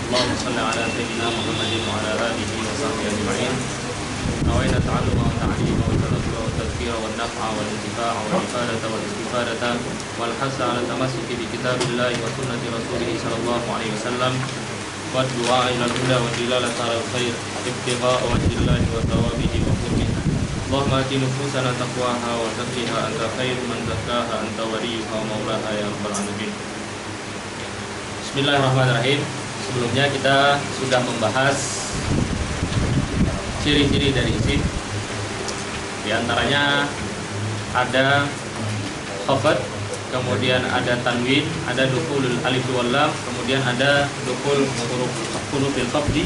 اللهم صل على سيدنا محمد وعلى آله وصحبه أجمعين. نوينا التعلم والتعليم والتذكر والتذكير والنفع والانتفاع والإفادة والاستفادة والحث على التمسك بكتاب الله وسنة رسوله صلى الله عليه وسلم والدعاء إلى الهدى والدلالة على الخير ابتغاء وجه الله وثوابه وقربه. اللهم آت نفوسنا تقواها وزكها أنت خير من زكاها أنت وليها ومولاها يا رب العالمين. Bismillahirrahmanirrahim. Sebelumnya kita sudah membahas ciri-ciri dari isim. Di antaranya ada khafad, kemudian ada tanwin, ada dukhulul alif wal lam, kemudian ada dukhul hurufil khafdi.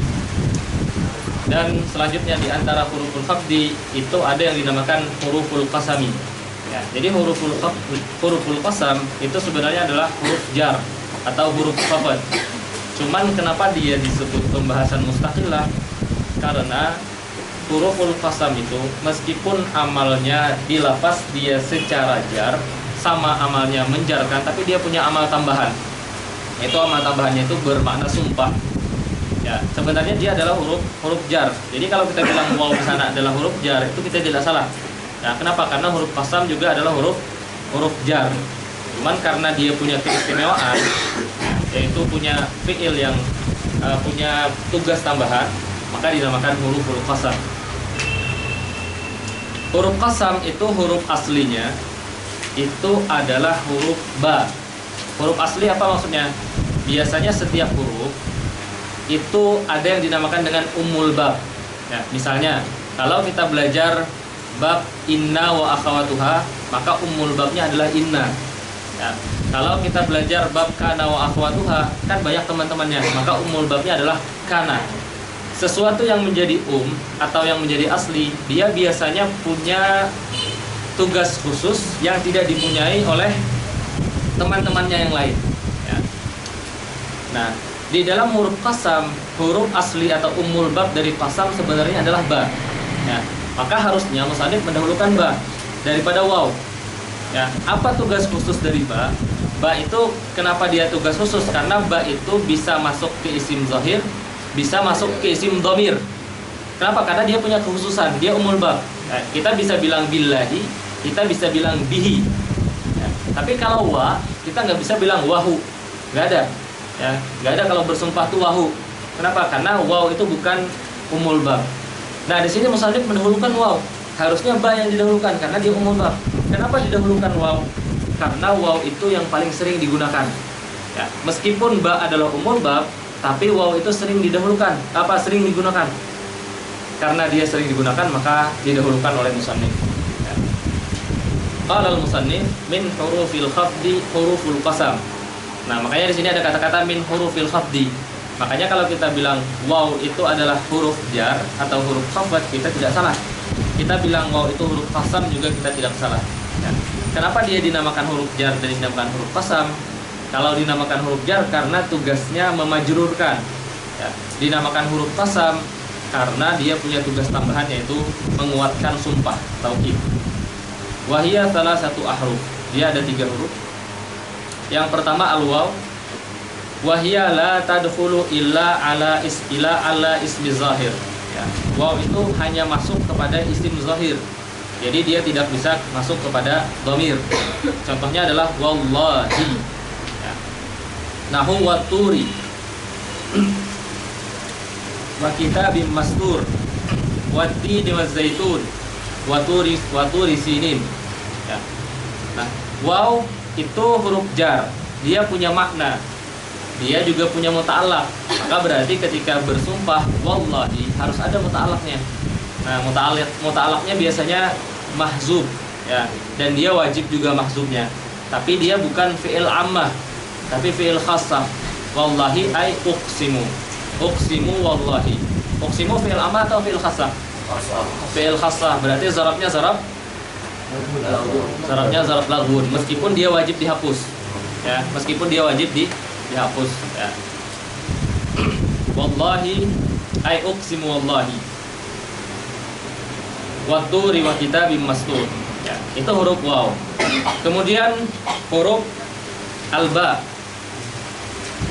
Dan selanjutnya di antara huruful khafdi itu ada yang dinamakan huruful qasami. Ya, jadi huruful qasam itu sebenarnya adalah huruf jar atau huruf khafad. Cuman kenapa dia disebut pembahasan mustaqilah? Karena huruful qasam itu meskipun amalnya di lafaz dia secara jar sama amalnya menjarkan, tapi dia punya amal tambahan. Itu amal tambahannya itu bermakna sumpah. Ya, sebenarnya dia adalah huruf jar. Jadi kalau kita bilang waw di sana adalah huruf jar, itu kita tidak salah. Ya, kenapa? Karena huruf qasam juga adalah huruf jar. Cuman karena dia punya keistimewaan, yaitu punya fiil yang punya tugas tambahan, maka dinamakan huruful qasam. Huruf qasam itu huruf aslinya itu adalah huruf ba. Huruf asli apa maksudnya? Biasanya setiap huruf itu ada yang dinamakan dengan ummul bab. Ya, misalnya kalau kita belajar bab inna wa akhawatuha, maka ummul babnya adalah inna. Ya, kalau kita belajar bab kana wa akhwatuha, kan banyak teman-temannya, maka ummul babnya adalah kana. Sesuatu yang menjadi atau yang menjadi asli, dia biasanya punya tugas khusus yang tidak dipunyai oleh teman-temannya yang lain. Ya. Nah, di dalam huruf qasam, huruf asli atau ummul bab dari qasam sebenarnya adalah ba. Ya, maka harusnya musannif mendahulukan ba daripada waw. Ya, apa tugas khusus dari ba? Ba itu kenapa dia tugas khusus? Karena ba itu bisa masuk ke isim zahir, bisa masuk ke isim dhamir. Kenapa? Karena dia punya kekhususan, dia umul bab. Ya, kita bisa bilang billahi, kita bisa bilang bihi. Ya, tapi kalau wa, kita nggak bisa bilang wahu, nggak ada. Ya, nggak ada kalau bersumpah tuh wahu. Kenapa? Karena waw itu bukan umul bab. Nah, di sini musannif mendahulukan waw. Harusnya ba yang didahulukan karena dia umul bab. Kenapa didahulukan waw? Karena waw itu yang paling sering digunakan. Ya, meskipun ba adalah umul bab, tapi waw itu sering didahulukan. Apa sering digunakan? Karena dia sering digunakan, maka didahulukan oleh musannif. Ya. Qala al-musannif min hurufil khafdi huruful qasam. Nah, makanya di sini ada kata-kata min hurufil khafdi. Makanya kalau kita bilang waw itu adalah huruf jar atau huruf khafad, kita tidak salah. Kita bilang waw itu huruf qasam juga kita tidak salah. Ya. Kenapa dia dinamakan huruf jar dan dinamakan huruf qasam? Kalau dinamakan huruf jar karena tugasnya memajrurkan. Ya. Dinamakan huruf qasam karena dia punya tugas tambahan yaitu menguatkan sumpah, taukid. Wahia salah satu ahruf. Dia ada 3 huruf. Yang pertama al-waw. Wahia la tadkhulu illa ala ismi zahir. Ya. Waw itu hanya masuk kepada isim zahir. Jadi dia tidak bisa masuk kepada dhamir. Contohnya adalah wallahi. Ya. Nahu waturi. Wa kitabim mastur. Wattini wazzaitun. Waturi sinin. Ya. Nah, waw itu huruf jar. Dia punya makna. Dia juga punya muta'allaq. Maka berarti ketika bersumpah wallahi harus ada muta'allaqnya. Nah, muta'allaqnya biasanya mahzub ya, dan dia wajib juga mahzubnya. Tapi dia bukan fi'il ammah, tapi fi'il khassah. Wallahi ay uqsimu. Uqsimu wallahi. Uqsimu fi'il ammah atau fi'il khassah? Fi'il khassah. Berarti zarabnya zarab laghun, meskipun dia wajib dihapus. Ya, meskipun dia wajib dihapus ya. Wallahi ay uqsimu wallahi. Waturi wa kitabim mastur. Ya, itu huruf waw. Kemudian huruf alba.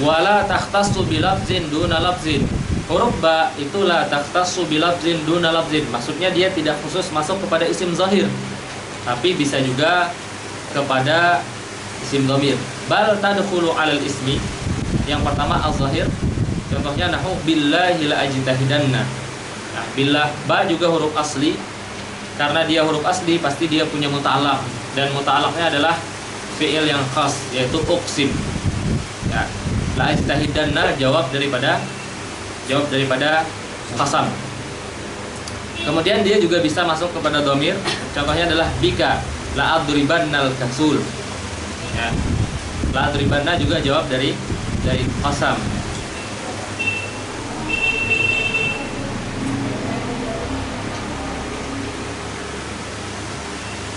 Wala takhtassu bilafzin duna lafzin. Huruf ba itu la takhtassu bilafzin duna lafzin. Maksudnya dia tidak khusus masuk kepada isim zahir, tapi bisa juga kepada isim dhamir. Bal tadkhulu 'alal ismi. Yang pertama al-zahir. Contohnya nahu billahi la ajtahidanna. Nah, billah ba juga huruf asli. Karena dia huruf asli pasti dia punya muta'alaq, dan muta'alaqnya adalah fi'il yang khas, yaitu uqsim. Ya. La ajtahidanna jawab daripada qasam. Kemudian dia juga bisa masuk kepada dhamir. Contohnya adalah bika la adribannal kasul. Ya. La adribanna juga jawab dari qasam.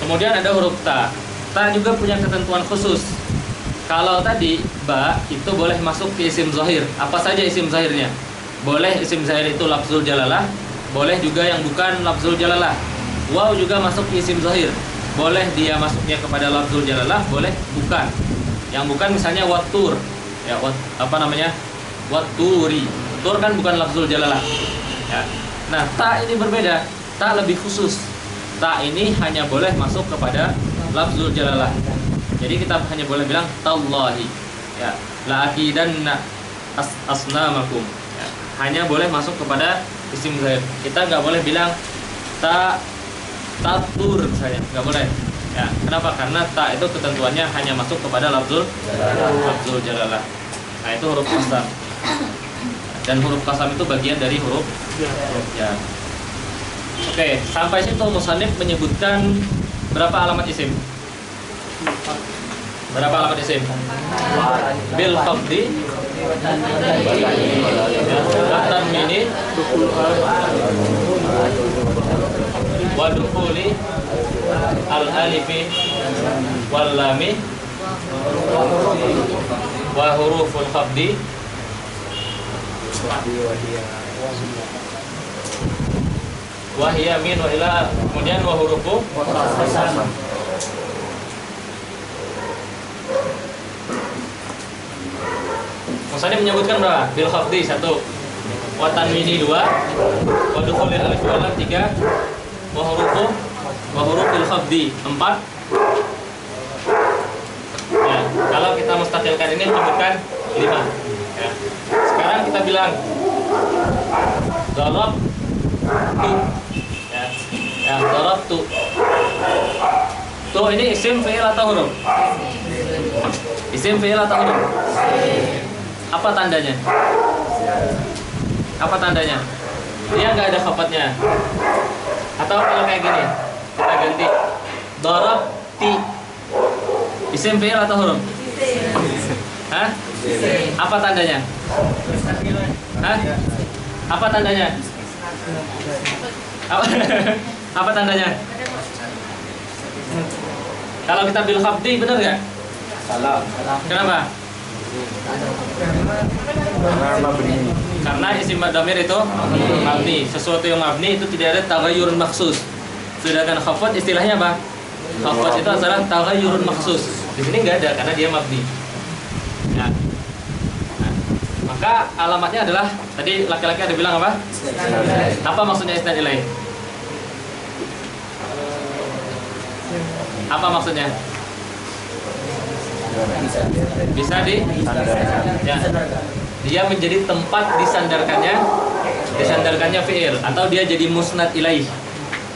Kemudian ada huruf ta. Ta juga punya ketentuan khusus. Kalau tadi ba itu boleh masuk ke isim zahir. Apa saja isim zahirnya? Boleh isim zahir itu lafzul jalalah, boleh juga yang bukan lafzul jalalah. Waw juga masuk ke isim zahir. Boleh dia masuknya kepada lafzul jalalah, boleh bukan. Yang bukan misalnya wattur. Ya, watturi. Tur kan bukan lafzul jalalah. Ya. Nah, ta ini berbeda. Ta lebih khusus. Ta ini hanya boleh masuk kepada lafzul jalalah. Jadi kita hanya boleh bilang tallahi. Ya, la akidanna asnamakum. Ya, hanya boleh masuk kepada isim zahir. Kita nggak boleh bilang tatur misalnya, nggak boleh. Ya, kenapa? Karena ta itu ketentuannya hanya masuk kepada lafzul jalalah. Nah, itu huruf qasam. Dan huruf qasam itu bagian dari huruf ya. Oke, sampai situ musannif menyebutkan berapa alamat isim? Berapa alamat isim? Bil khafdi wa tanwini wa dukhuli al alifi wal lami wa huruful khafdi wahia min wa ila, kemudian wa hurufu Musannif menyebutkan berapa? Bil khafdi 1, wa tanwini 2, wa dukhulil alif wal lam 3, wa hurufil khafdi 4. Ya, kalau kita mustaqilkan ini menyebutkan 5. Ya. Sekarang kita bilang darab tu. Ya, darab tu. Tu ini isim fi'il atau huruf? Isim fi'il atau huruf? Apa tandanya? Apa tandanya? Dia nggak ada khafatnya. Atau kalau kayak gini, kita ganti darab ti. Isim fi'il atau huruf? Hah? Apa tandanya? Hah? Apa tandanya? Apa tandanya? Kalau kita bil khafdi benar nggak? Salah. Kenapa? Karena isim dhamir itu mabni. Sesuatu yang mabni itu tidak ada taghayyurun maksus. Sedangkan khafat istilahnya apa? Khafat itu adalah taghayyurun maksus. Di sini nggak ada karena dia mabni. Ya. Nah, maka alamatnya adalah tadi laki-laki ada bilang apa? Apa maksudnya isnad ilaih? Apa maksudnya? Bisa ya. Dia menjadi tempat disandarkannya fi'il atau dia jadi musnad ilaih.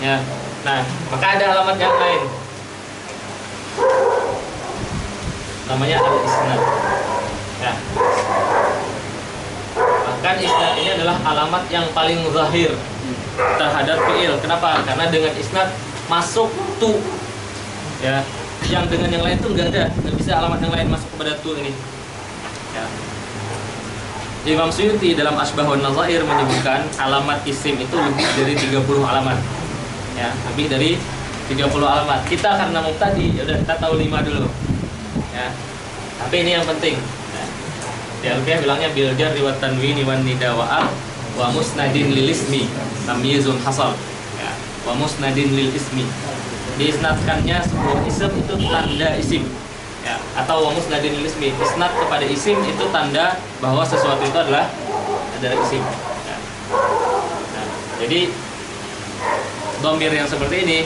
Ya. Nah, maka ada alamat yang lain. Namanya al-isnad. Ya. Bahkan isnad ini adalah alamat yang paling zahir terhadap fi'il. Kenapa? Karena dengan isnad masuk tu. Ya. Yang dengan yang lain tuh nggak ada, nggak bisa alamat yang lain masuk kepada tu ini. Ya. Imam Suyuti dalam Asbahun Nazair menyebutkan alamat isim itu lebih dari 30 alamat. Ya, lebih dari 30 alamat. Kita karena mubtadi, ya udah kita tahu 5 dulu. Ya. Tapi ini yang penting. Ya. Di Alfiyah bilangnya bil jarri wa tanwini wan nida wa al wa musnadin lil ismi tamyizun hasal. Ya. Wa musnadin lil ismi. Diisnadkannya sebuah isim itu tanda isim. ya, atau wa musnadin lil ismi. Isnad kepada isim itu tanda bahwa sesuatu itu adalah isim ya. Nah, jadi dhamir yang seperti ini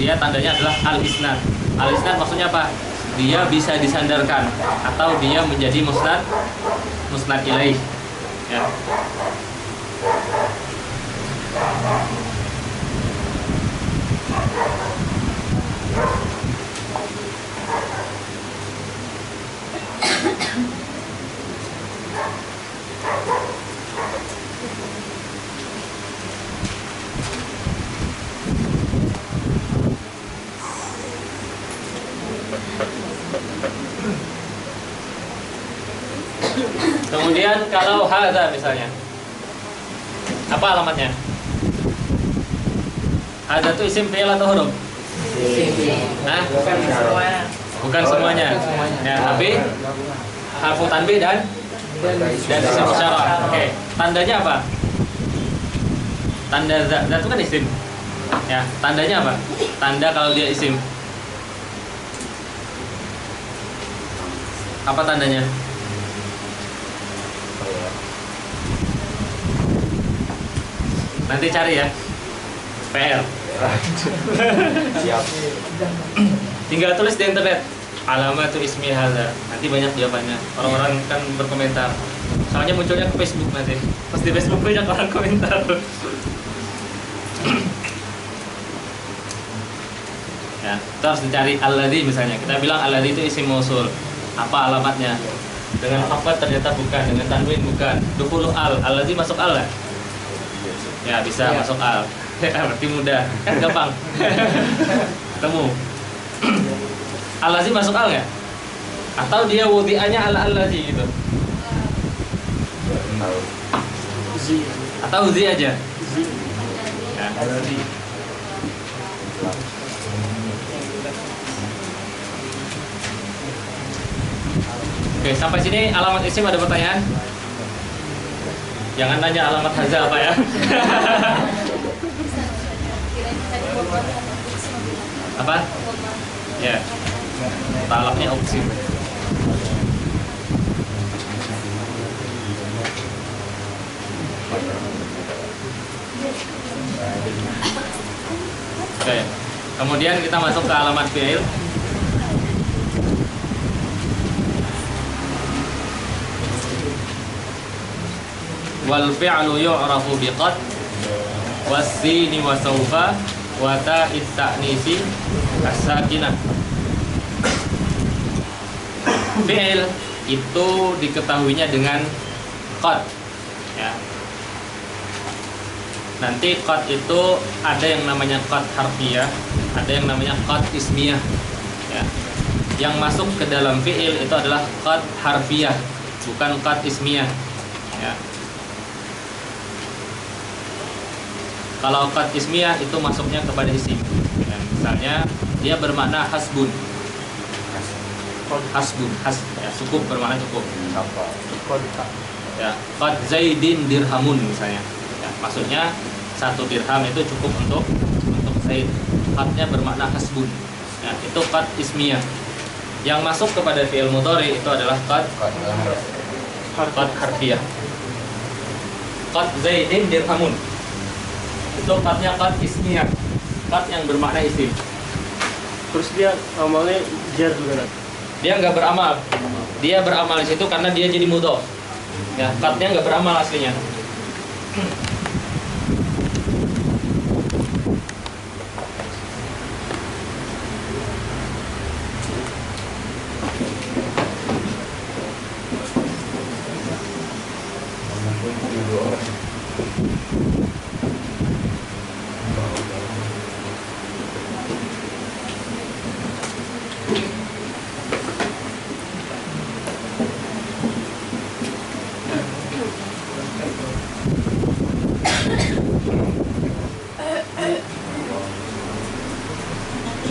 dia tandanya adalah al-isnad. Al-isnad maksudnya apa? Dia bisa disandarkan atau dia menjadi musnad ilaih ya. Kemudian kalau hadza misalnya, apa alamatnya? Hadza itu isim fi'il atau huruf? Nah, bukan semuanya. Ya, tapi harfu tanbih dan isim isyarah. Oke, tandanya apa? Tanda za itu kan isim. Ya, tandanya apa? Tanda kalau dia isim. Apa tandanya? Nanti cari ya. PR. Siap. Tinggal tulis di internet alamatu ismi hadza. Nanti banyak jawabannya. Orang-orang kan berkomentar. Soalnya munculnya ke Facebook nanti. Pas di Facebook banyak orang komentar. Ya, kita harus dicari alladzi misalnya. Kita bilang alladzi itu isim mausul. Apa alamatnya? Dengan apa ternyata bukan, dengan tanwin bukan. Dukhulu alladzi masuk al lah. Ya bisa ya. Masuk al. Berarti mudah kan gampang. Ketemu. Al-lazi masuk al nggak? Atau dia wudi'anya al-lazi gitu? Atau zi aja? Ya. Oke, sampai sini alamat isim ada pertanyaan? Jangan tanya alamat hadza apa ya. Apa? Ya. Talaknya opsi. Oke. Kemudian kita masuk ke alamat fi'il. Wal fi'lu yu'rafu biqad was-sini wa sawfa wa ta'it ta'nisi as-sakinah. Fi'il itu diketahuinya dengan qad ya. Nanti qad itu ada yang namanya qad harfiyah, ada yang namanya qad ismiyah ya. Yang masuk ke dalam fi'il itu adalah qad harfiyah, bukan qad ismiyah ya. Kalau qad ismiyah itu masuknya kepada isim ya. Misalnya dia bermakna hasbun. Hasbun, ya, cukup bermakna cukup. Ya, qad zaidin dirhamun misalnya. Ya, maksudnya 1 dirham itu cukup untuk zaid. Qadnya bermakna hasbun. Ya, itu qad ismiyah. Yang masuk kepada fi'il mudhari itu adalah qad harfiyah. Qad zaidin dirhamun. Itu qadnya qad ismiyah. Qad yang bermakna isim. Terus dia amalnya jar juga kan? Dia nggak beramal. Dia beramal di situ karena dia jadi mudhof. Ya, qadnya nggak beramal aslinya.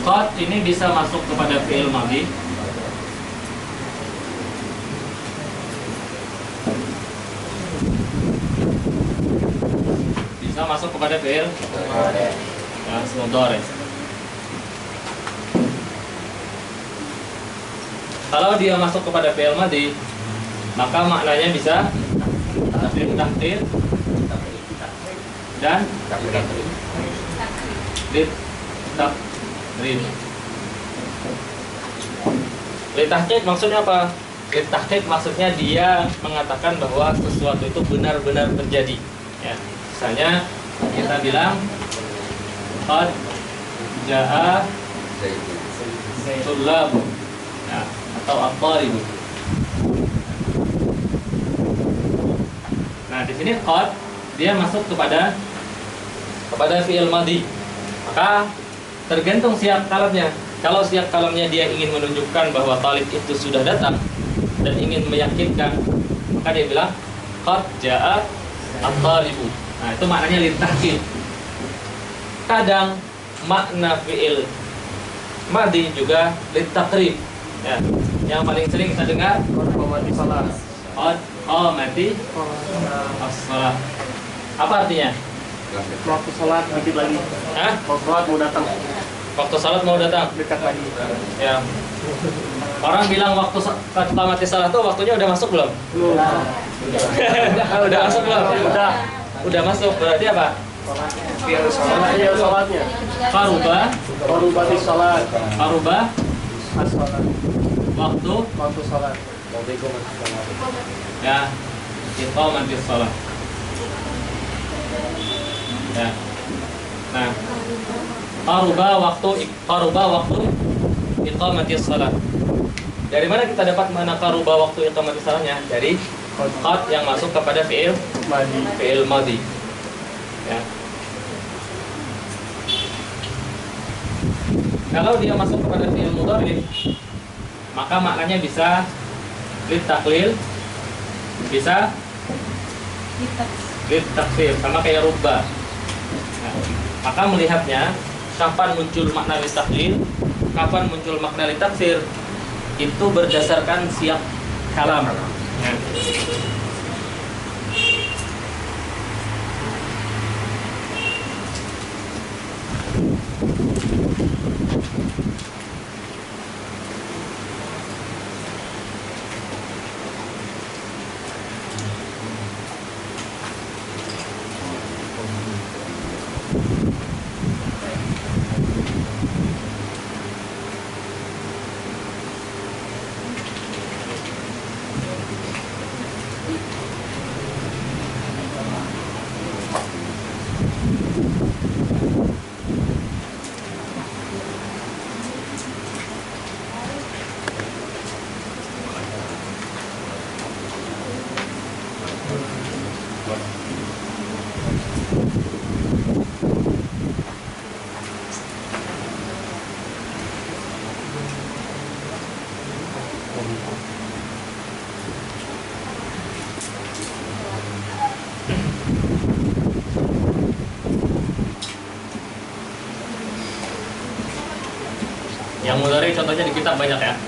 Qad ini bisa masuk kepada fi'il madhi. Bisa masuk kepada fi'il mudhari. Kalau dia masuk kepada fi'il madhi, maka maknanya bisa takhir dan litakrim. Litahqiq maksudnya apa? Litahqiq maksudnya dia mengatakan bahwa sesuatu itu benar-benar terjadi. Ya, misalnya kita bilang qad jaa tullab, ya, atau at-talib. Nah, di sini qad dia masuk kepada fi'il madhi. Maka tergantung siap kalamnya. Kalau siap kalamnya dia ingin menunjukkan bahwa talib itu sudah datang dan ingin meyakinkan, maka dia bilang qad jaa at-talibu. Nah, itu maknanya litahqiq. Kadang makna fi'il madhi juga litaqrib. Ya, yang paling sering kita dengar Qamati salat. qad qamati as-shalah. Apa artinya? Waktu salat dikit lagi. Hah? Waktu salat mau datang. Waktu salat mau datang. Dekat lagi. Ya. Orang bilang waktu qamati salat itu waktunya udah masuk belum? Belum. Udah masuk belum? Udah. Udah masuk. Berarti apa? Biar salatnya. Qaruba, Qarubati salat. qaruba As-salat. Waktu salat. ya iqamatis shalah. Ya. Nah, qaruba waktu iqamatis shalah. Dari mana kita dapat mana qaruba waktu iqamatis salahnya? Dari qad yang masuk kepada fi'il madhi. Ya. Kalau dia masuk kepada fi'il mudhari, maka maknanya bisa litaklil, bisa litaksir, sama kayak rubba. Nah, maka melihatnya kapan muncul makna litaklil, kapan muncul makna litaksir, itu berdasarkan siap kalam. Ya. Yang mudhari contohnya di kitab banyak ya.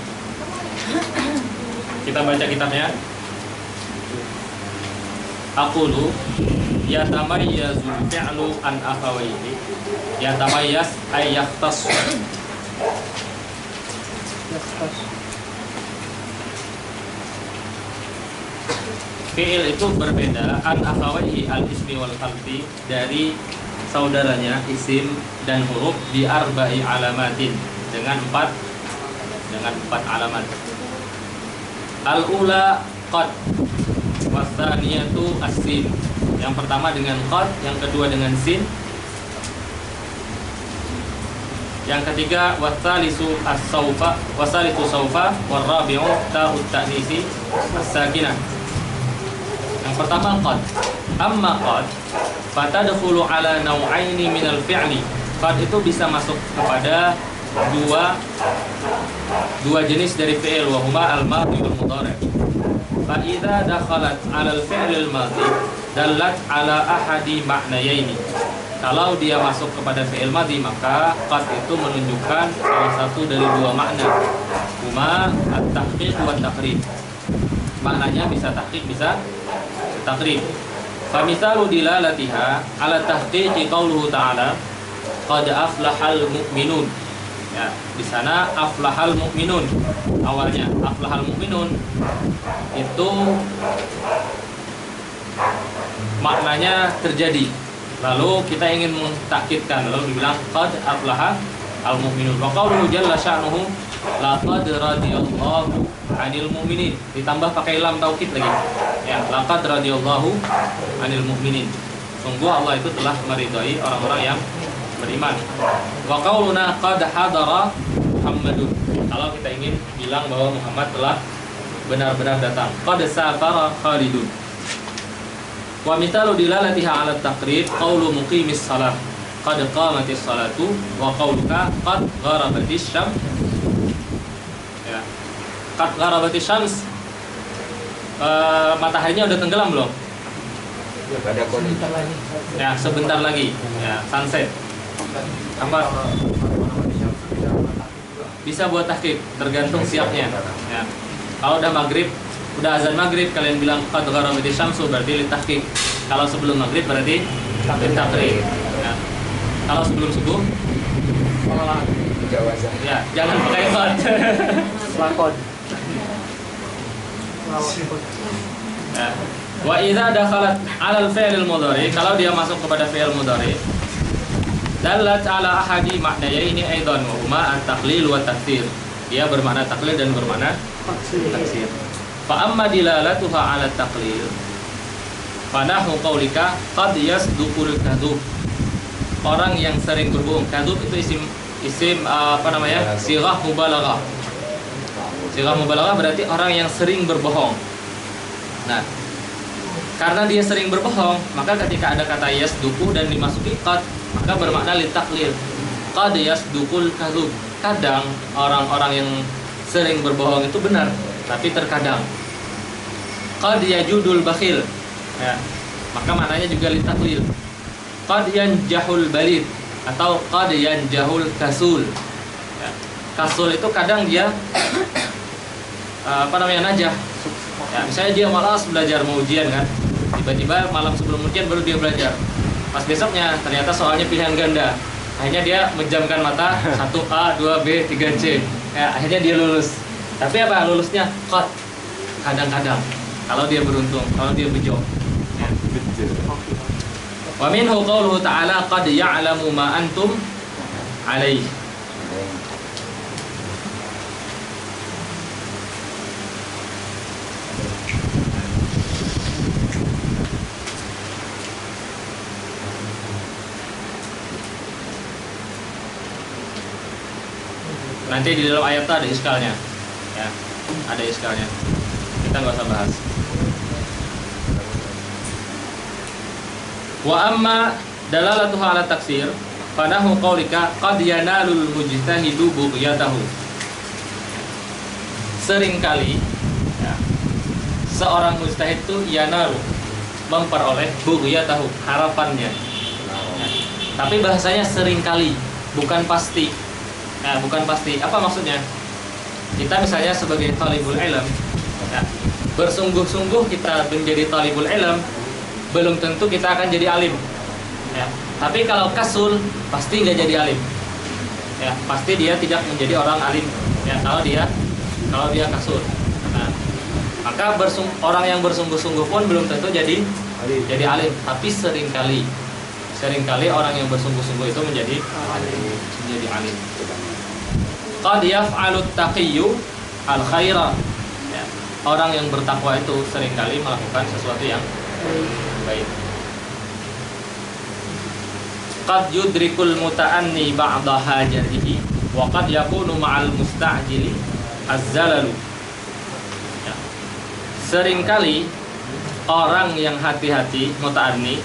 Kita baca kitabnya. Aqulu yatamayyazul fi'lu an akhawayhi. Yatamayyaz ay yahtas. Fi'il itu berbeda an akhawayhi al-ismi wal harfi dari saudaranya isim dan huruf di arba'i alamatin dengan empat alamat. Al-ula qad, wasaniyatu as-sin. Yang pertama dengan qad, yang kedua dengan sin, yang ketiga wasalisu as-saufa, wasalisu saufa, warabi'u ta'ut ta'nisi as-sakinah. Yang pertama qad. Amma qad fatadkhulu ala naw'aini minal fi'li. Qad itu bisa masuk kepada dua jenis dari fi'il, wa huma al-madhi wal mudhari'. Fa idza dakhalat 'ala al-fi'l al-madhi dallat 'ala ahadi ma'nayaini. Kalau dia masuk kepada fi'il madhi, maka qad itu menunjukkan salah satu dari dua makna, huma at-tahqiq wa at-taqrib. Maknanya bisa tahqiq, bisa taqrib. Fa mithalu dilalatiha 'ala tahqiqi qauluhu ta'ala qad aflahal mu'minun. Ya, di sana aflahal mu'minun. Awalnya aflahal mu'minun itu maknanya terjadi. Lalu kita ingin mentakkidkan, lalu dibilang qad aflaha al mu'minun. Wa qauluhu jalla sya'nuhu laqad radiyallahu 'anil mu'minin. Ditambah pakai lam taukid lagi. Ya, laqad radiyallahu 'anil mu'minin. Sungguh Allah itu telah meridhai orang-orang yang beriman. Wa qauluna qad hadara Muhammadun. Kalau kita ingin bilang bahwa Muhammad telah benar-benar datang. Qad safara Khalidun. Wa mithalu dilalatiha 'ala taqrir qaulu muqimis shalah qad qamatis salatu wa qauluka qad gharabatis syams. Ya. Qad gharabatis syams. Mataharinya udah tenggelam belum? Ada kondisi. Ya, sebentar lagi. Ya, sunset. Apa? Bisa buat tahqiq, tergantung siapnya. Ya. Kalau udah maghrib, udah azan maghrib, kalian bilang qad gharabatis syamsu berarti litahqiq. Kalau sebelum maghrib berarti litaqrir. Ya. Kalau sebelum subuh, Jawazah. ya jangan pakai qad. Lakon. Ya. Wa idza dakhalat 'ala al-fi'l al-mudhari, kalau dia masuk kepada fi'il mudhari, dallat 'ala ahadi ma'nayaini aidan wa huma at-taqlil wa at-taktsir. Dia bermakna taklil dan bermakna taksir. Fa amma dilalatuha 'ala at-taqlil fa nahu qaulika qad yasduqul kadzub. Orang yang sering berbohong. Kadzub itu isim apa namanya? Sighah mubalaghah. Sighah mubalaghah berarti orang yang sering berbohong. Nah, karena dia sering berbohong, maka ketika ada kata yasduqu dan dimasuki qad, maka bermakna litaklil. Qad yasduqul kadzub. Kadang orang-orang yang sering berbohong itu benar, tapi terkadang. Qad yajudul bakhil. Ya. Maka maknanya juga litaklil. Qad yanjahul balid atau qad yanjahul kasul. Ya. Kasul itu kadang dia najah. Ya, misalnya dia malas belajar mau ujian kan, tiba-tiba malam sebelum ujian baru dia belajar. Pas besoknya ternyata soalnya pilihan ganda. Akhirnya dia menjamkan mata 1A, 2B, 3C. Ya, akhirnya dia lulus. Tapi apa? Lulusnya qad. Kadang-kadang. Kalau dia beruntung, kalau dia bejo. Ya. Wa minhu qauluhu ta'ala qad ya'lamu ma antum alaihi. Nanti di dalam ayat itu ada iskalnya, ya, ada iskalnya. Kita nggak usah bahas. Wa amma dalalatuha ala taksir, fanahu qaulika qad yanalul mujtahidu bughyatahu. Seringkali, ya, seorang mujtahid itu yanalu memperoleh bughyatahu, harapannya. Ya. Tapi bahasanya seringkali, bukan pasti. Nah, bukan pasti. Apa maksudnya? Kita misalnya sebagai talibul ilm, ya, bersungguh-sungguh kita menjadi talibul ilm, belum tentu kita akan jadi alim. Ya. Tapi kalau kasul, pasti nggak jadi alim. Ya, pasti dia tidak menjadi orang alim. Ya, kalau dia kasul. Nah, maka orang yang bersungguh-sungguh pun belum tentu jadi alim. Tapi seringkali orang yang bersungguh-sungguh itu menjadi alim. Qad yaf'alut taqiyyu al-khaira. Ya. Orang yang bertakwa itu seringkali melakukan sesuatu yang baik. Qad yudrikul muta'anni ba'da hajatihi wa qad yakunu ma'al musta'jili az-zalalu. Ya. Seringkali orang yang hati-hati, muta'anni,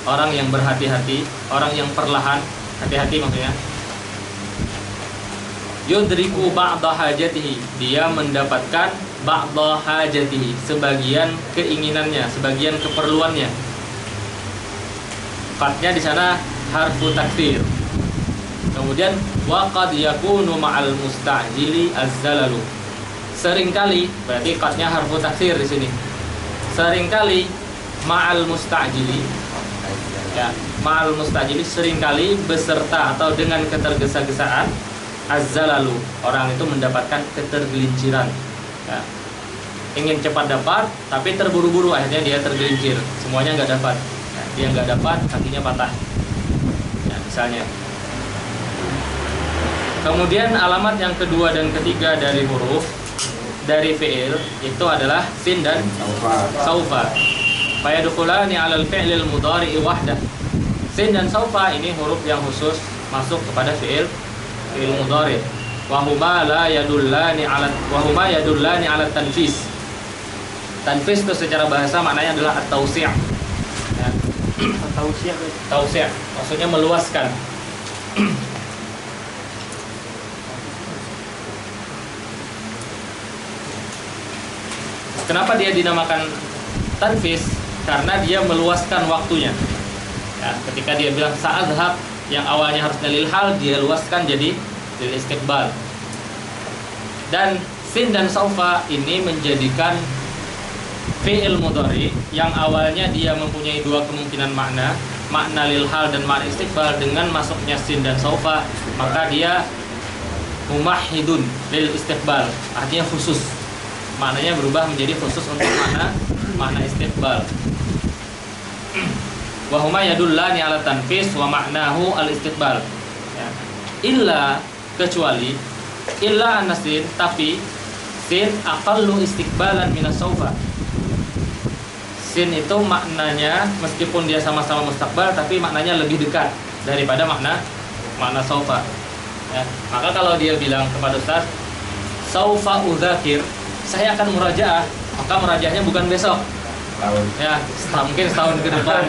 orang yang berhati-hati, orang yang perlahan, hati-hati maksudnya, yudriku ba'da hajatihi, dia mendapatkan ba'da hajatihi, sebagian keinginannya, sebagian keperluannya. Qadnya di sana harfu takfir. Kemudian wa qad yakunu ma'al musta'jili az-zalalu. Seringkali, berarti qadnya harfu takfir di sini. Seringkali ma'al musta'jili, ya, ma'al musta'jili, seringkali beserta atau dengan ketergesa-gesaan azzalalu, orang itu mendapatkan ketergelinciran. Ya. Ingin cepat dapat, tapi terburu-buru, akhirnya dia tergelincir, semuanya nggak dapat. Ya, dia nggak dapat, kakinya patah. Ya, misalnya. Kemudian alamat yang kedua dan ketiga dari huruf dari fi'il itu adalah sin dan saufa. Fayadkhulani 'alal fi'lil mudhari'i wahdah. Sin dan saufa ini huruf yang khusus masuk kepada fi'il mudhari'. Wa huma yadullani 'ala tanfis. Tanfis itu secara bahasa maknanya adalah at-tausi'. Ya. Tausi', maksudnya meluaskan. Kenapa dia dinamakan tanfis? Karena dia meluaskan waktunya. Ya, ketika dia bilang sa'adhab, yang awalnya harusnya lil hal, dia luaskan jadi lil istiqbal. Dan sin dan saufa ini menjadikan fi'il mudhari yang awalnya dia mempunyai dua kemungkinan makna lil hal dan makna istiqbal, dengan masuknya sin dan saufa maka dia mumahhidun lil istiqbal, artinya khusus. Maknanya berubah menjadi khusus untuk makna istiqbal. Wa huma yadullani 'ala tanfis wa ma'nahu al-istiqbal. Ya. Illa, kecuali illa an-sin, tapi sin aqallu istiqbalan minas saufa. Sin itu maknanya meskipun dia sama-sama mustaqbal, tapi maknanya lebih dekat daripada makna saufa. Ya. Maka kalau dia bilang kepada Ustaz, saufa udzakir, saya akan murajaah, maka murajaahnya bukan besok. Ya, mungkin setahun ke depan.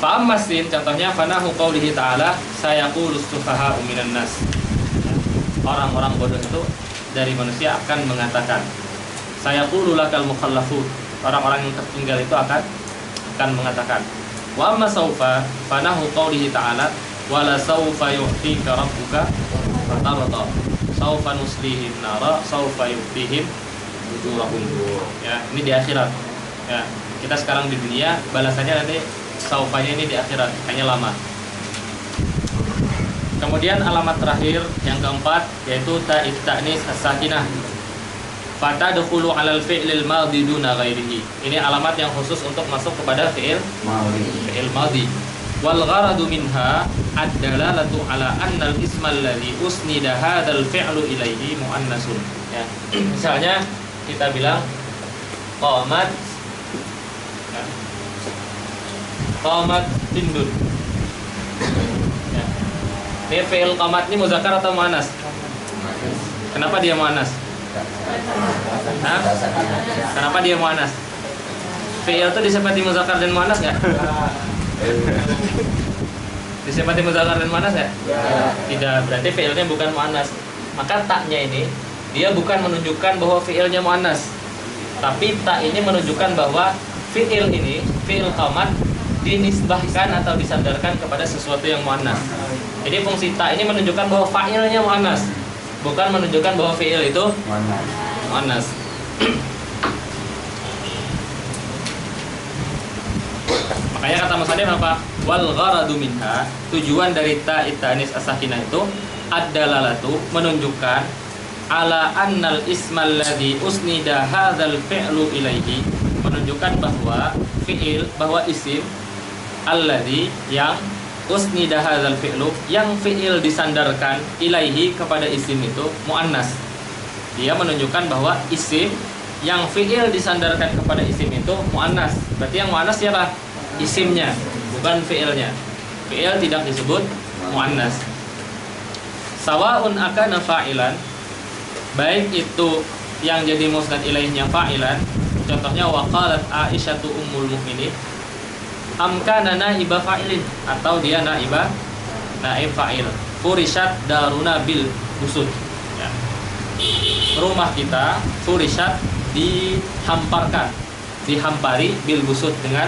Fa'amma sin, contohnya fanahu qaulihi ta'ala sayaqulu sufaha'u minan nas. Orang-orang bodoh itu dari manusia akan mengatakan, sayaqulu lakal mukhallafun, orang-orang yang tertinggal itu akan mengatakan. Wa amma saufa fanahu qaulihi ta'ala wala saufa yu'tika rabbuka fatarda. Saufa nuslihim nara saufa yu'tihim ujurahum. Ya, ini di akhirat. Ya, kita sekarang di dunia, balasannya nanti saufanya ini di akhirat, hanya lama. Kemudian alamat terakhir yang keempat yaitu ta'id ta'nis as-sakinah. Fatadkhulu 'alal fi'lil madhi duna ghairihi. Ini alamat yang khusus untuk masuk kepada fi'il madhi. Wal gharadu minha ad-dalalatu 'ala anna al-isma alladhi usnida hadzal fi'lu ilaihi muannasun. Ya. Misalnya kita bilang qamat, ya. Qamat hindun. Ya. Ini fi'il qamat ini muzakkar atau muannas? Kenapa dia muannas? Hah? Kenapa dia muannas? Fi'il itu disifati muzakkar dan muannas enggak? Disifati muzakkar dan muannas ya? Tidak, berarti fi'ilnya bukan muannas. Maka taknya ini dia bukan menunjukkan bahwa fi'ilnya muannas, tapi tak ini menunjukkan bahwa fi'il ini, fi'il qamat, dinisbahkan atau disandarkan kepada sesuatu yang muannas. Jadi fungsi tak ini menunjukkan bahwa fa'ilnya muannas, bukan menunjukkan bahwa fi'il itu muannas. Makanya kata musannif apa? Wal gharadu minha, tujuan dari ta'id ta'nis as-sakinah itu ad-dalalatu, menunjukkan ala annal ismal ladzi usnida hadzal fi'lu ilaihi, menunjukkan bahwa fi'il, bahwa isim alladzi yang usnida hadzal fi'lu, yang fi'il disandarkan ilaihi kepada isim itu muannas. Dia menunjukkan bahwa isim yang fi'il disandarkan kepada isim itu muannas. Berarti yang muannas siapa? Isimnya, bukan fi'ilnya. Fi'il tidak disebut muannas. Sawa'un akana fa'ilan, baik itu yang jadi musnad ilaihnya fa'ilan, contohnya waqalat Aisyatu ummul mukminin, amkana naiba fa'ilin, atau dia naib fa'il. Furishat daruna bil busud, ya. Rumah kita furishat, dihamparkan, dihampari, bil busud, dengan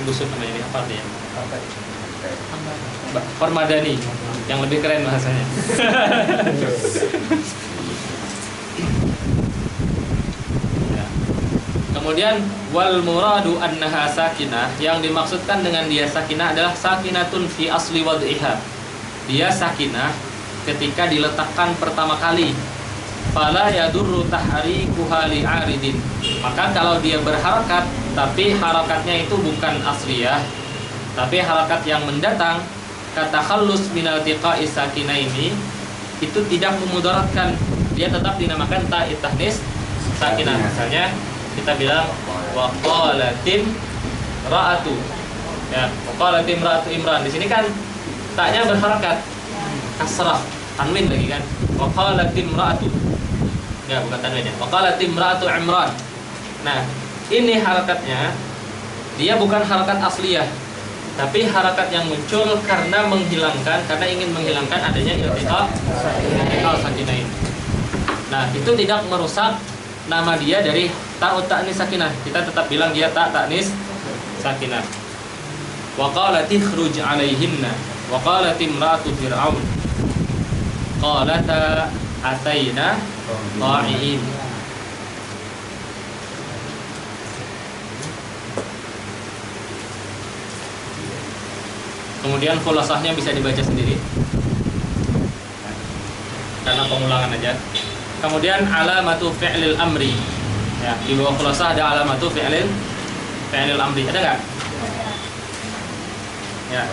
busud namanya, dihampar dia. Permadani, yang lebih keren bahasanya. Kemudian wal muradu annaha sakinah, yang dimaksudkan dengan dia sakinah adalah sakinatun fi asli wad'iha. Dia sakinah ketika diletakkan pertama kali. Fala yadurru tahrikuha li'aridin. Maka kalau dia berharakat tapi harakatnya itu bukan asliyah, tapi harakat yang mendatang, kata khallus minal tiqa'i sakinah ini itu tidak memudaratkan, dia tetap dinamakan ta'it tahnis sakinah. Misalnya kita bilang wa qalatim ra'atu, ya, wa qalatim ra'atu Imran. Di sini kan taknya berharakat kasrah, tanwin lagi kan. Wa qalatim ra'atu, ya, bukan tanwin ya. Wa qalatim ra'atu Imran. Nah, ini harakatnya dia bukan harakat asliyah, tapi harakat yang muncul karena ingin menghilangkan adanya iltiqa sakinah ini. Nah, itu tidak merusak nama dia dari ta'ut ta'nis sakinah. Kita tetap bilang dia ta'nis sakinah. Wa qalat ikhruj 'alaihinna wa qalat imra'atu fir'aun qalata ataina dha'iin. Kemudian khulasahnya bisa dibaca sendiri karena pengulangan aja. Kemudian alamatu fi'lil amri, ya, di bawah khulasah ada alamatu fi'lil amri, ada nggak? Ya.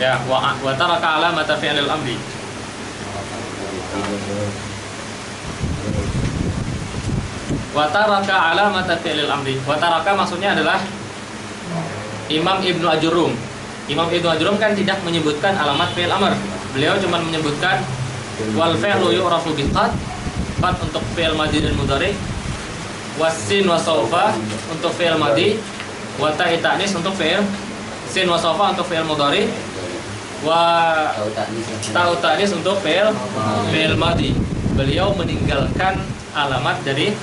Ya, wa taraka alamata fi'lil amri. Wataraka alamata fi'lil amri. Wataraka maksudnya adalah Imam Ibnu Ajurum. Imam Ibnu Ajurum kan tidak menyebutkan alamat fi'il amr. Beliau cuma menyebutkan wal fi'lu yu'rafu bi qad untuk fi'il madhi dan mudhari, wasin wa sawfa untuk fi'il madhi, wa ta'i ta'nis untuk fi'il sin wa sawfa untuk fi'il mudhari, wa ta'u ta'nis untuk fi'il madhi. Beliau meninggalkan alamat dari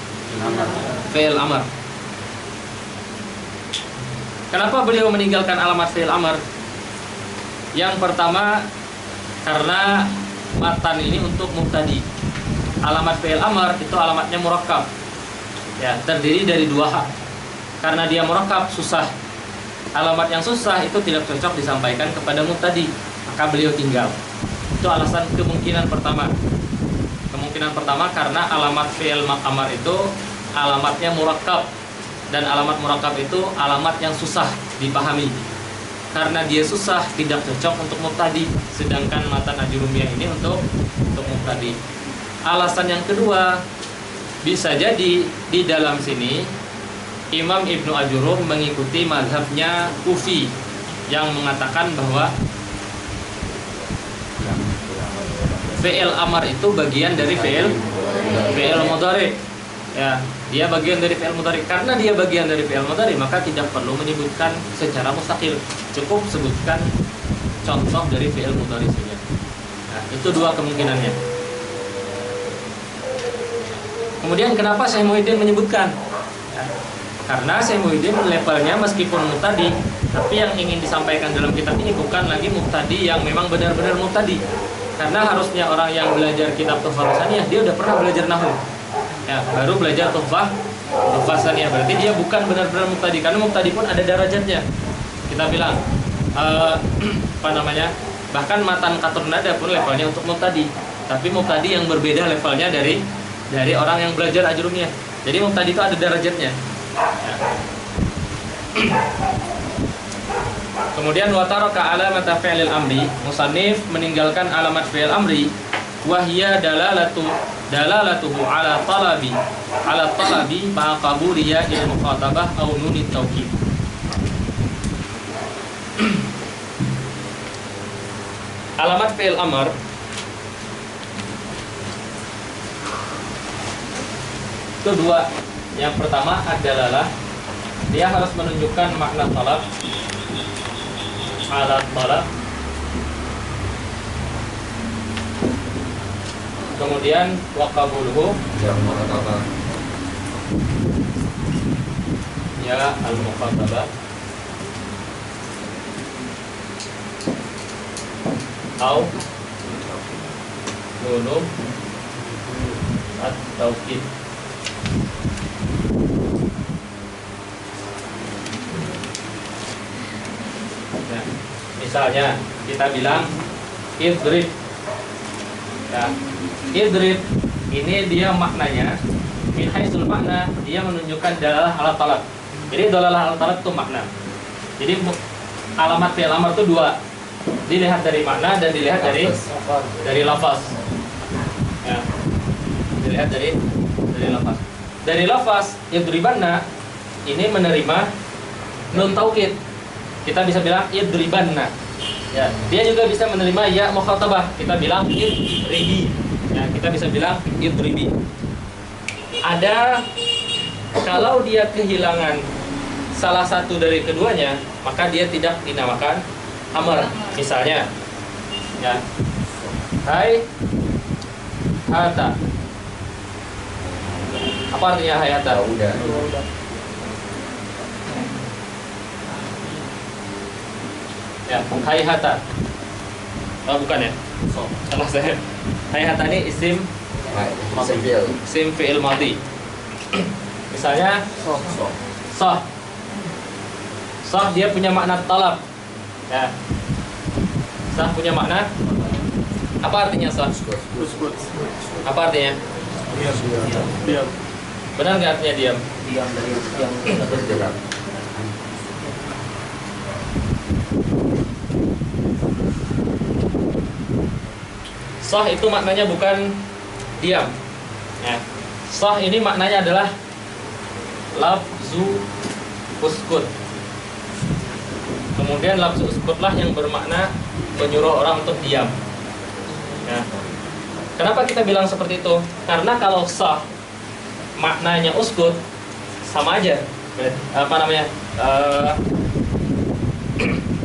fi'il amr. Kenapa beliau meninggalkan alamat fi'il amr? Yang pertama, karena matan ini untuk mubtadi. Alamat fi'il amr itu alamatnya murakkab, ya, terdiri dari dua hak. Karena dia murakkab, susah. Alamat yang susah itu tidak cocok disampaikan kepada mubtadi, maka beliau tinggal. Itu alasan kemungkinan pertama. Kemungkinan pertama karena alamat fi'il amr itu alamatnya murakkab, dan alamat murakkab itu alamat yang susah dipahami. Karena dia susah, tidak cocok untuk mubtadi, sedangkan matan ajurumiyah ini untuk mubtadi. Alasan yang kedua, bisa jadi di dalam sini Imam Ibnu Ajurum mengikuti mazhabnya Kufi yang mengatakan bahwa fi'il amr itu bagian dari fi'il mudhari. Ya, dia bagian dari fi'il mudhari. Karena dia bagian dari fi'il mudhari, maka tidak perlu menyebutkan secara mustaqil. Cukup sebutkan contoh dari fi'il mudhari saja. Nah, itu dua kemungkinannya. Kemudian kenapa Syekh Muhyiddin menyebutkan? Ya, karena Syekh Muhyiddin levelnya meskipun mubtadi, tapi yang ingin disampaikan dalam kitab ini bukan lagi mubtadi yang memang benar-benar mubtadi. Karena harusnya orang yang belajar kitab Tuhfah Saniyah, dia udah pernah belajar nahwu. Ya, baru belajar Tuhfah Saniyah, berarti dia bukan benar-benar mubtadi. Karena mubtadi pun ada derajatnya. Kita bilang bahkan matan qatrun nada pun levelnya untuk mubtadi. Tapi mubtadi yang berbeda levelnya dari orang yang belajar ajrumiyah. Jadi mubtadi itu ada derajatnya. Ya. Kemudian wataraka alamata fi'lil amri, musannif meninggalkan alamat fi'il amri, wahya dalalatuhu ala talabi ma'a qabuliya il muqatabah au nunit taukid. Alamat fi'il amr itu dua. Yang pertama adalah dia harus menunjukkan makna talab, alat talab. Kemudian waqabuluhu ya al-muqatabah. au nunum at-taukid. Nah, misalnya kita bilang idrib. Ya, idrib ini dia maknanya min haitsul makna, dia menunjukkan dalalah ala talab. Jadi dalalah ala talab itu makna. Jadi alamat fi'il amr itu dua. Dilihat dari makna dan dilihat dari lafaz. Ya. Dilihat dari lafaz. Dari lafaz idribanna ini menerima nun taukid. Kita bisa bilang idribanna. Ya, dia juga bisa menerima ya mukhatabah. Kita bilang idribi. Ya, kita bisa bilang idribi. Ada kalau dia kehilangan salah satu dari keduanya, maka dia tidak dinamakan amr. Misalnya, ya, hai hata. Apa artinya hai hata? Udah. Ya, hai hata. Oh, bukan ya? Salah saya. Hai hata ini isim fi'il madhi. Misalnya sah. Sah dia punya makna talab. Ya. Sah punya makna apa artinya sah? Uskut. Apa artinya? Diam. Benar nggak artinya diam? Diam dari yang bergerak. Sah itu maknanya bukan diam. Ya. Sah ini maknanya adalah lafzu uskut. Kemudian lafzu uskutlah yang bermakna menyuruh orang untuk diam. Ya. Kenapa kita bilang seperti itu? Karena kalau sah maknanya uskut sama aja. Apa namanya?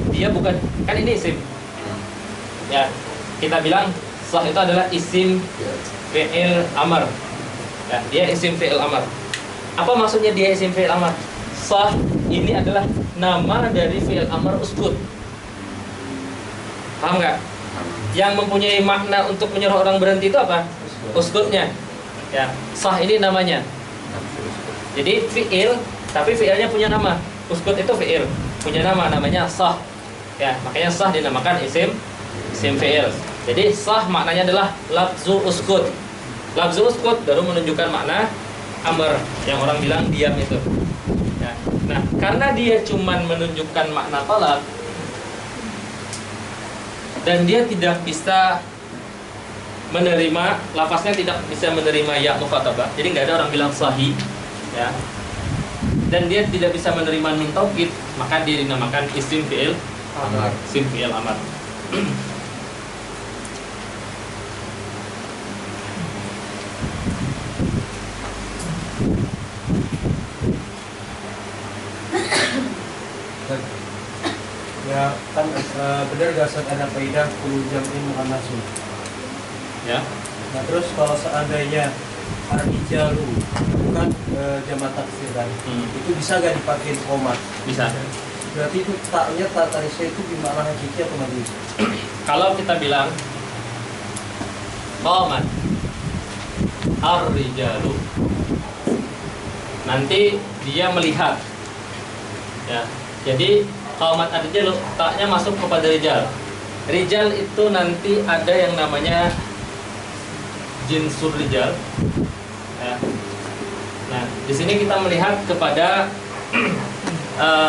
Dia bukan, kan ini isim. Ya, kita bilang sah itu adalah isim fi'il amr. Ya, dia isim fi'il amr. Apa maksudnya dia isim fi'il amr? Sah ini adalah nama dari fi'il amr uskut. Paham nggak? Yang mempunyai makna untuk menyuruh orang berhenti itu apa? Uskutnya. Ya, sah ini namanya. Jadi fi'il, tapi fi'ilnya punya nama. Uskut itu fi'il, punya nama, namanya sah. Ya, makanya sah dinamakan isim fi'il. Jadi sah maknanya adalah lafzu uskut. Lafzu uskut baru menunjukkan makna amr yang orang bilang diam itu. Ya. Nah, karena dia cuman menunjukkan makna talab dan dia tidak bisa menerima, lafaznya tidak bisa menerima ya mukhatabah. Jadi nggak ada orang bilang sahih, ya. Dan dia tidak bisa menerima nun taukid, maka dia dinamakan isim fi'il amr. Isim fi'il amr. Ya kan benar gak saat ada kaidah kullu jam'in muannatsun. Ya. Nah terus kalau seandainya ar-rijalu bukan jamak taksir kan, itu bisa gak dipakai komat? Bisa. Berarti itu taknya tak tarisnya itu gimana hakiki atau majlis? Kalau kita bilang qamat ar-rijalu, nanti dia melihat. Ya. Jadi qamat ar-rijalu taknya masuk kepada rijal. Rijal itu nanti ada yang namanya jinsul rijal. Ya. Nah, di sini kita melihat kepada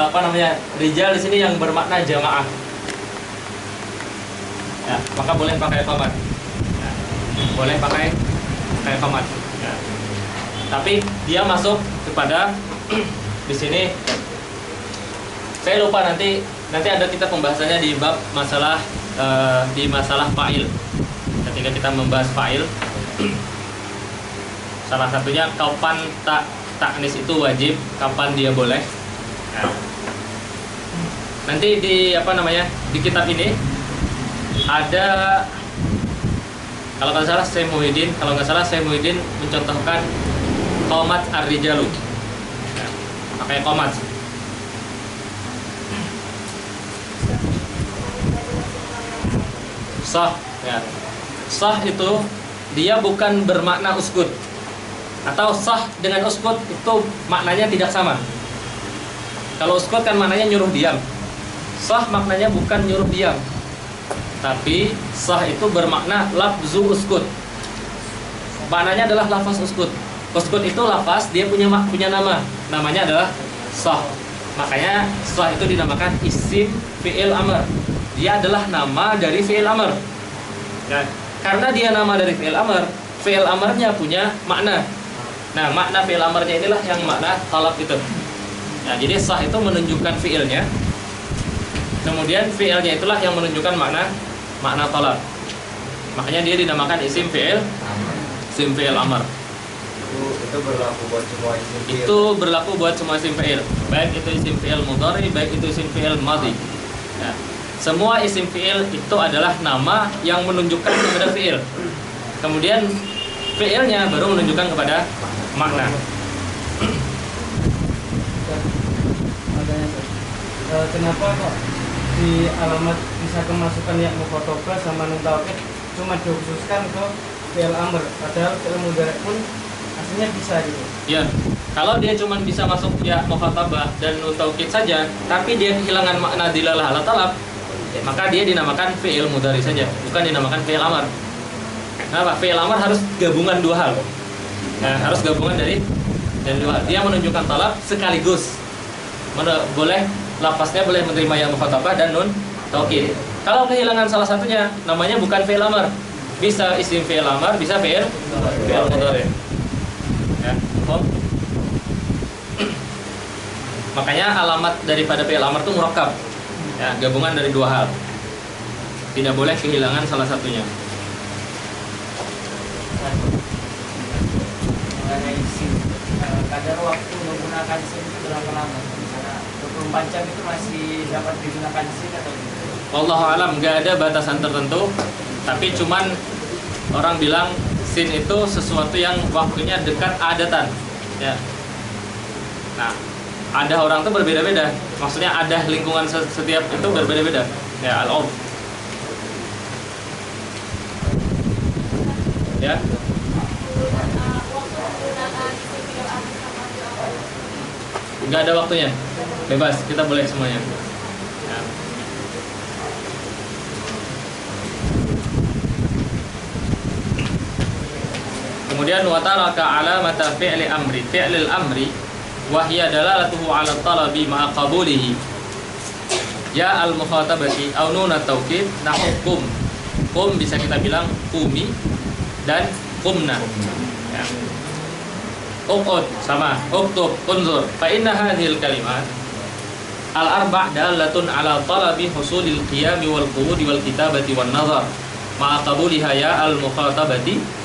apa namanya? Rijal di sini yang bermakna jamaah. Ya, maka boleh pakai qamat. Ya, boleh pakai qamat. Ya. Tapi dia masuk kepada di sini. Saya lupa nanti ada kita pembahasannya di bab masalah di masalah fa'il. Ketika kita membahas fa'il, salah satunya kapan taknis itu wajib, kapan dia boleh. Nah, nanti di apa namanya? Di kitab ini ada, kalau nggak salah Syekh Muhyiddin mencontohkan qamat ar-rijalu. Nah, pakai qamat. Sah, ya. Sah itu dia bukan bermakna uskut, atau sah dengan uskut itu maknanya tidak sama. Kalau uskut kan maknanya nyuruh diam, sah maknanya bukan nyuruh diam, tapi sah itu bermakna lafzu uskut. Maknanya adalah lafaz uskut. Uskut itu lafaz, dia punya nama, namanya adalah sah. Makanya sah itu dinamakan isim fi'il amr. Dia adalah nama dari fi'il amr. Nah, karena dia nama dari fi'il amarnya punya makna. Nah, makna fi'il amarnya inilah yang makna talab itu. Nah, jadi sah itu menunjukkan fi'ilnya. Kemudian fi'ilnya itulah yang menunjukkan makna talab. Makanya dia dinamakan isim fi'il amar. Itu berlaku buat semua isim fi'il. Itu berlaku buat semua isim fi'il, baik itu isim fi'il mudhari, baik itu isim fi'il madhi. Ya. Semua isim fi'il itu adalah nama yang menunjukkan kepada fi'il. Kemudian fi'ilnya baru menunjukkan kepada makna. Kenapa kok di alamat bisa kemasukan ya mukhotoba sama nun taukid cuma dikhususkan ke fi'il amr, padahal fi'il mudhari pun aslinya bisa gitu. Ya, kalau dia cuma bisa masuk ya mukhatabah dan nun taukid saja, tapi dia kehilangan makna dilalah ala talab, maka dia dinamakan fi'il mudhari saja, bukan dinamakan fi'il amr. Kenapa? Fi'il amr harus gabungan dua hal. Nah, harus gabungan dari dua hal. Dia menunjukkan talab sekaligus. Boleh lafaznya boleh menerima ya mukhatabah dan nun taukid. Kalau kehilangan salah satunya, namanya bukan fi'il amr. Bisa isim fi'il amr, bisa fi'il mudhari. Ya, makanya alamat daripada fi'il amr itu murakkab. Ya, gabungan dari dua hal. Tidak boleh kehilangan salah satunya. Mengenai SIM, kadar waktu menggunakan SIM itu berapa lama? Misalnya 24 jam itu masih dapat digunakan SIM atau tidak? Wallahu alam, nggak ada batasan tertentu, tapi cuman orang bilang sin itu sesuatu yang waktunya dekat adatan. Ya. Nah, ada orang tuh berbeda-beda. Maksudnya ada lingkungan setiap itu berbeda-beda. Ya, al-urf. Ya. Nggak ada waktunya, bebas, kita boleh semuanya. Ya. Kemudian wataraka alamata fi'li amri, fi'lil amri wa hiya dalalatuhu 'ala talabi ma'a qabulihi ya al-mukhatabati aw nun at-taukid nahukum. Kum bisa kita bilang kumi dan kumna. Ya. Uqud sama uktub, unzur. Fa inna hadhil kalimat al-arba' dalatun 'ala talabi husulil qiyami wal qu'udi wal kitabati wan nazar ma'a qabuliha ya al-mukhatabati.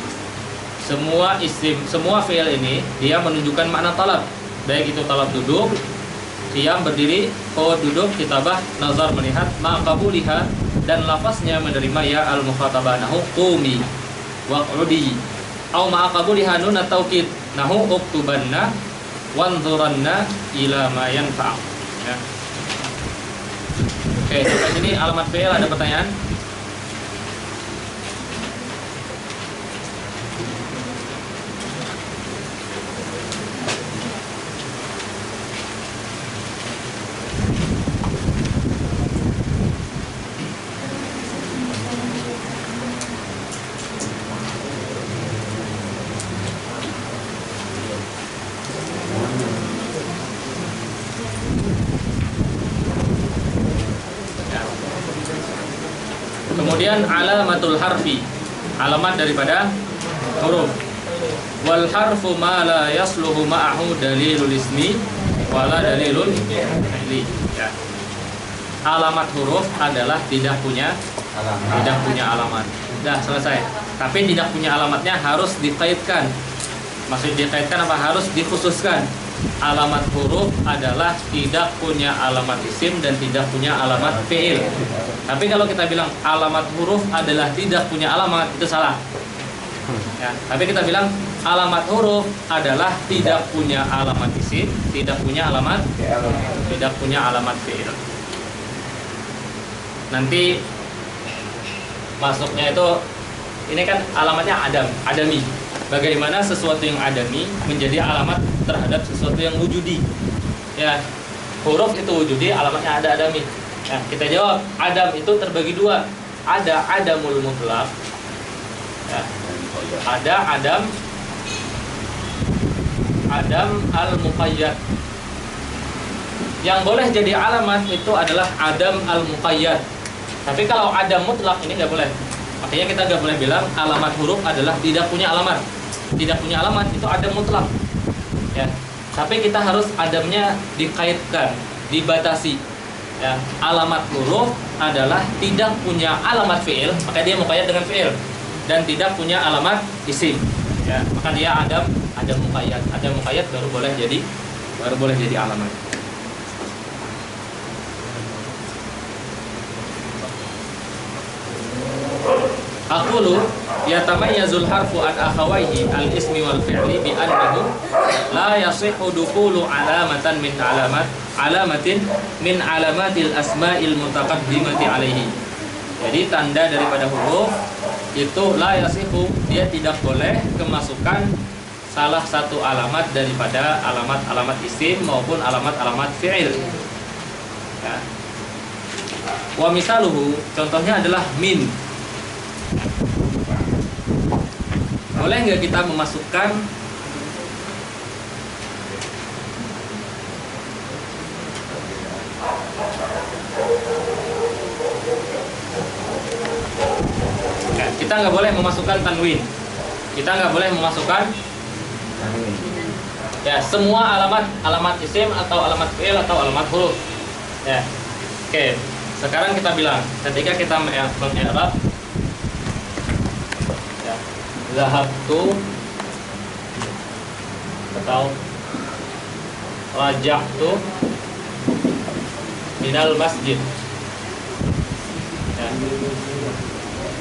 Semua isim, semua fi'il ini dia menunjukkan makna talab. Baik itu talab duduk, qiyam berdiri, qu'ud duduk, kitabah nazar melihat, maqabuliha dan lafaznya menerima ya al-mukhatabah nahu qumi wa qudi au maqabuliha nun at-taukid nahu uktubanna wanzuranna ila ma yanfa'. Ya. Oke, sampai sini alamat fi'il ada pertanyaan? Kemudian alamatul harfi, alamat daripada huruf. Wal harfu ma la yasluhu ma'ahu dalilul ismi wala dalilul fi'li. Ya. Alamat huruf adalah tidak punya alamat. Dah selesai. Tapi tidak punya alamatnya harus dikaitkan. Maksud dikaitkan apa? Harus dikhususkan. Alamat huruf adalah tidak punya alamat isim dan tidak punya alamat fi'il. Tapi kalau kita bilang alamat huruf adalah tidak punya alamat, itu salah. Ya, tapi kita bilang alamat huruf adalah tidak punya alamat isim, tidak punya alamat fi'il. Nanti masuknya itu, ini kan alamatnya adam, adami. Bagaimana sesuatu yang adami menjadi alamat terhadap sesuatu yang wujudi. Ya, huruf itu wujudi, alamatnya ada adami. Ya, kita jawab, adam itu terbagi dua. Ada adamul mutlak. Ya, ada adam al muqayyad. Yang boleh jadi alamat itu adalah adam al muqayyad. Tapi kalau adam mutlak ini nggak boleh. Makanya kita nggak boleh bilang alamat huruf adalah tidak punya alamat. Tidak punya alamat itu adam mutlak. Ya. Tapi kita harus adamnya dikaitkan, dibatasi. Ya. Alamat huruf adalah tidak punya alamat fiil, maka dia muqayyad dengan fiil, dan tidak punya alamat isim. Ya, maka dia adam muqayyad. Adam muqayyad baru boleh jadi alamat. Aqulu yatamayyazul harfu an akhawaihi al-ismi wal fi'li bi annahu la yasihhu dukhulu alamatin min alamatil asma'il mutaqaddimati alaihi. Jadi tanda daripada huruf itu la yasihhu, dia tidak boleh kemasukan salah satu alamat daripada alamat-alamat isim maupun alamat-alamat fi'il. Ya. Wa misaluhu, contohnya adalah min. Boleh nggak kita memasukkan kita nggak boleh memasukkan tanwin, kita nggak boleh memasukkan ya semua alamat isim atau alamat fi'il atau alamat huruf. Ya, oke. Sekarang kita bilang ketika kita mengi'rab zahabtu atau raja'tu minal masjid. Ya.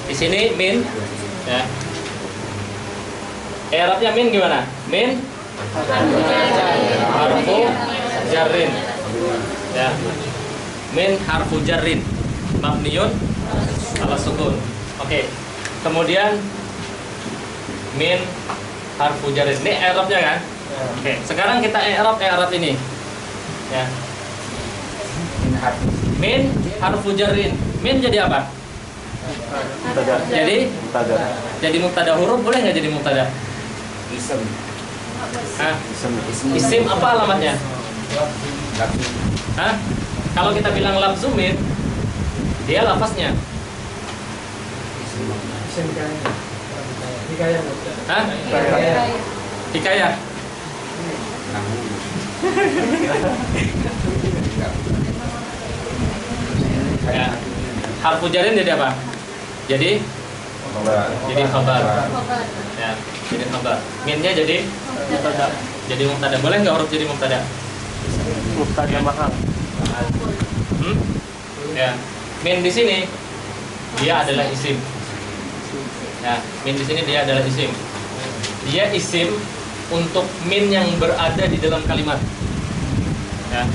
Di sini min, ya. I'rabnya min gimana? Min harfu jarrin. Ya. Min harfu jarrin mabniun ala sukun. Oke. Kemudian min harfu jarrin. Ini i'rabnya kan? Oke. Sekarang kita i'rab ini. Ya. Min harfu jarrin. Min jadi apa? Jadi mubtada huruf, boleh nggak jadi mubtada? Isim. Hah? Isim apa alamatnya? Hah? Kalau kita bilang lafzu min, dia lafaznya. Hikayah. Hah? Hikayah. Ya. Harfu jarrin jadi apa? Jadi khabar. Ya, jadi khabar. Minnya jadi mubtada. Jadi mubtada. Boleh nggak huruf jadi mubtada? Mubtada mahal. Ya. Min di sini dia adalah isim. Ya, min di sini dia adalah isim. Dia isim untuk min yang berada di dalam kalimat. Ya.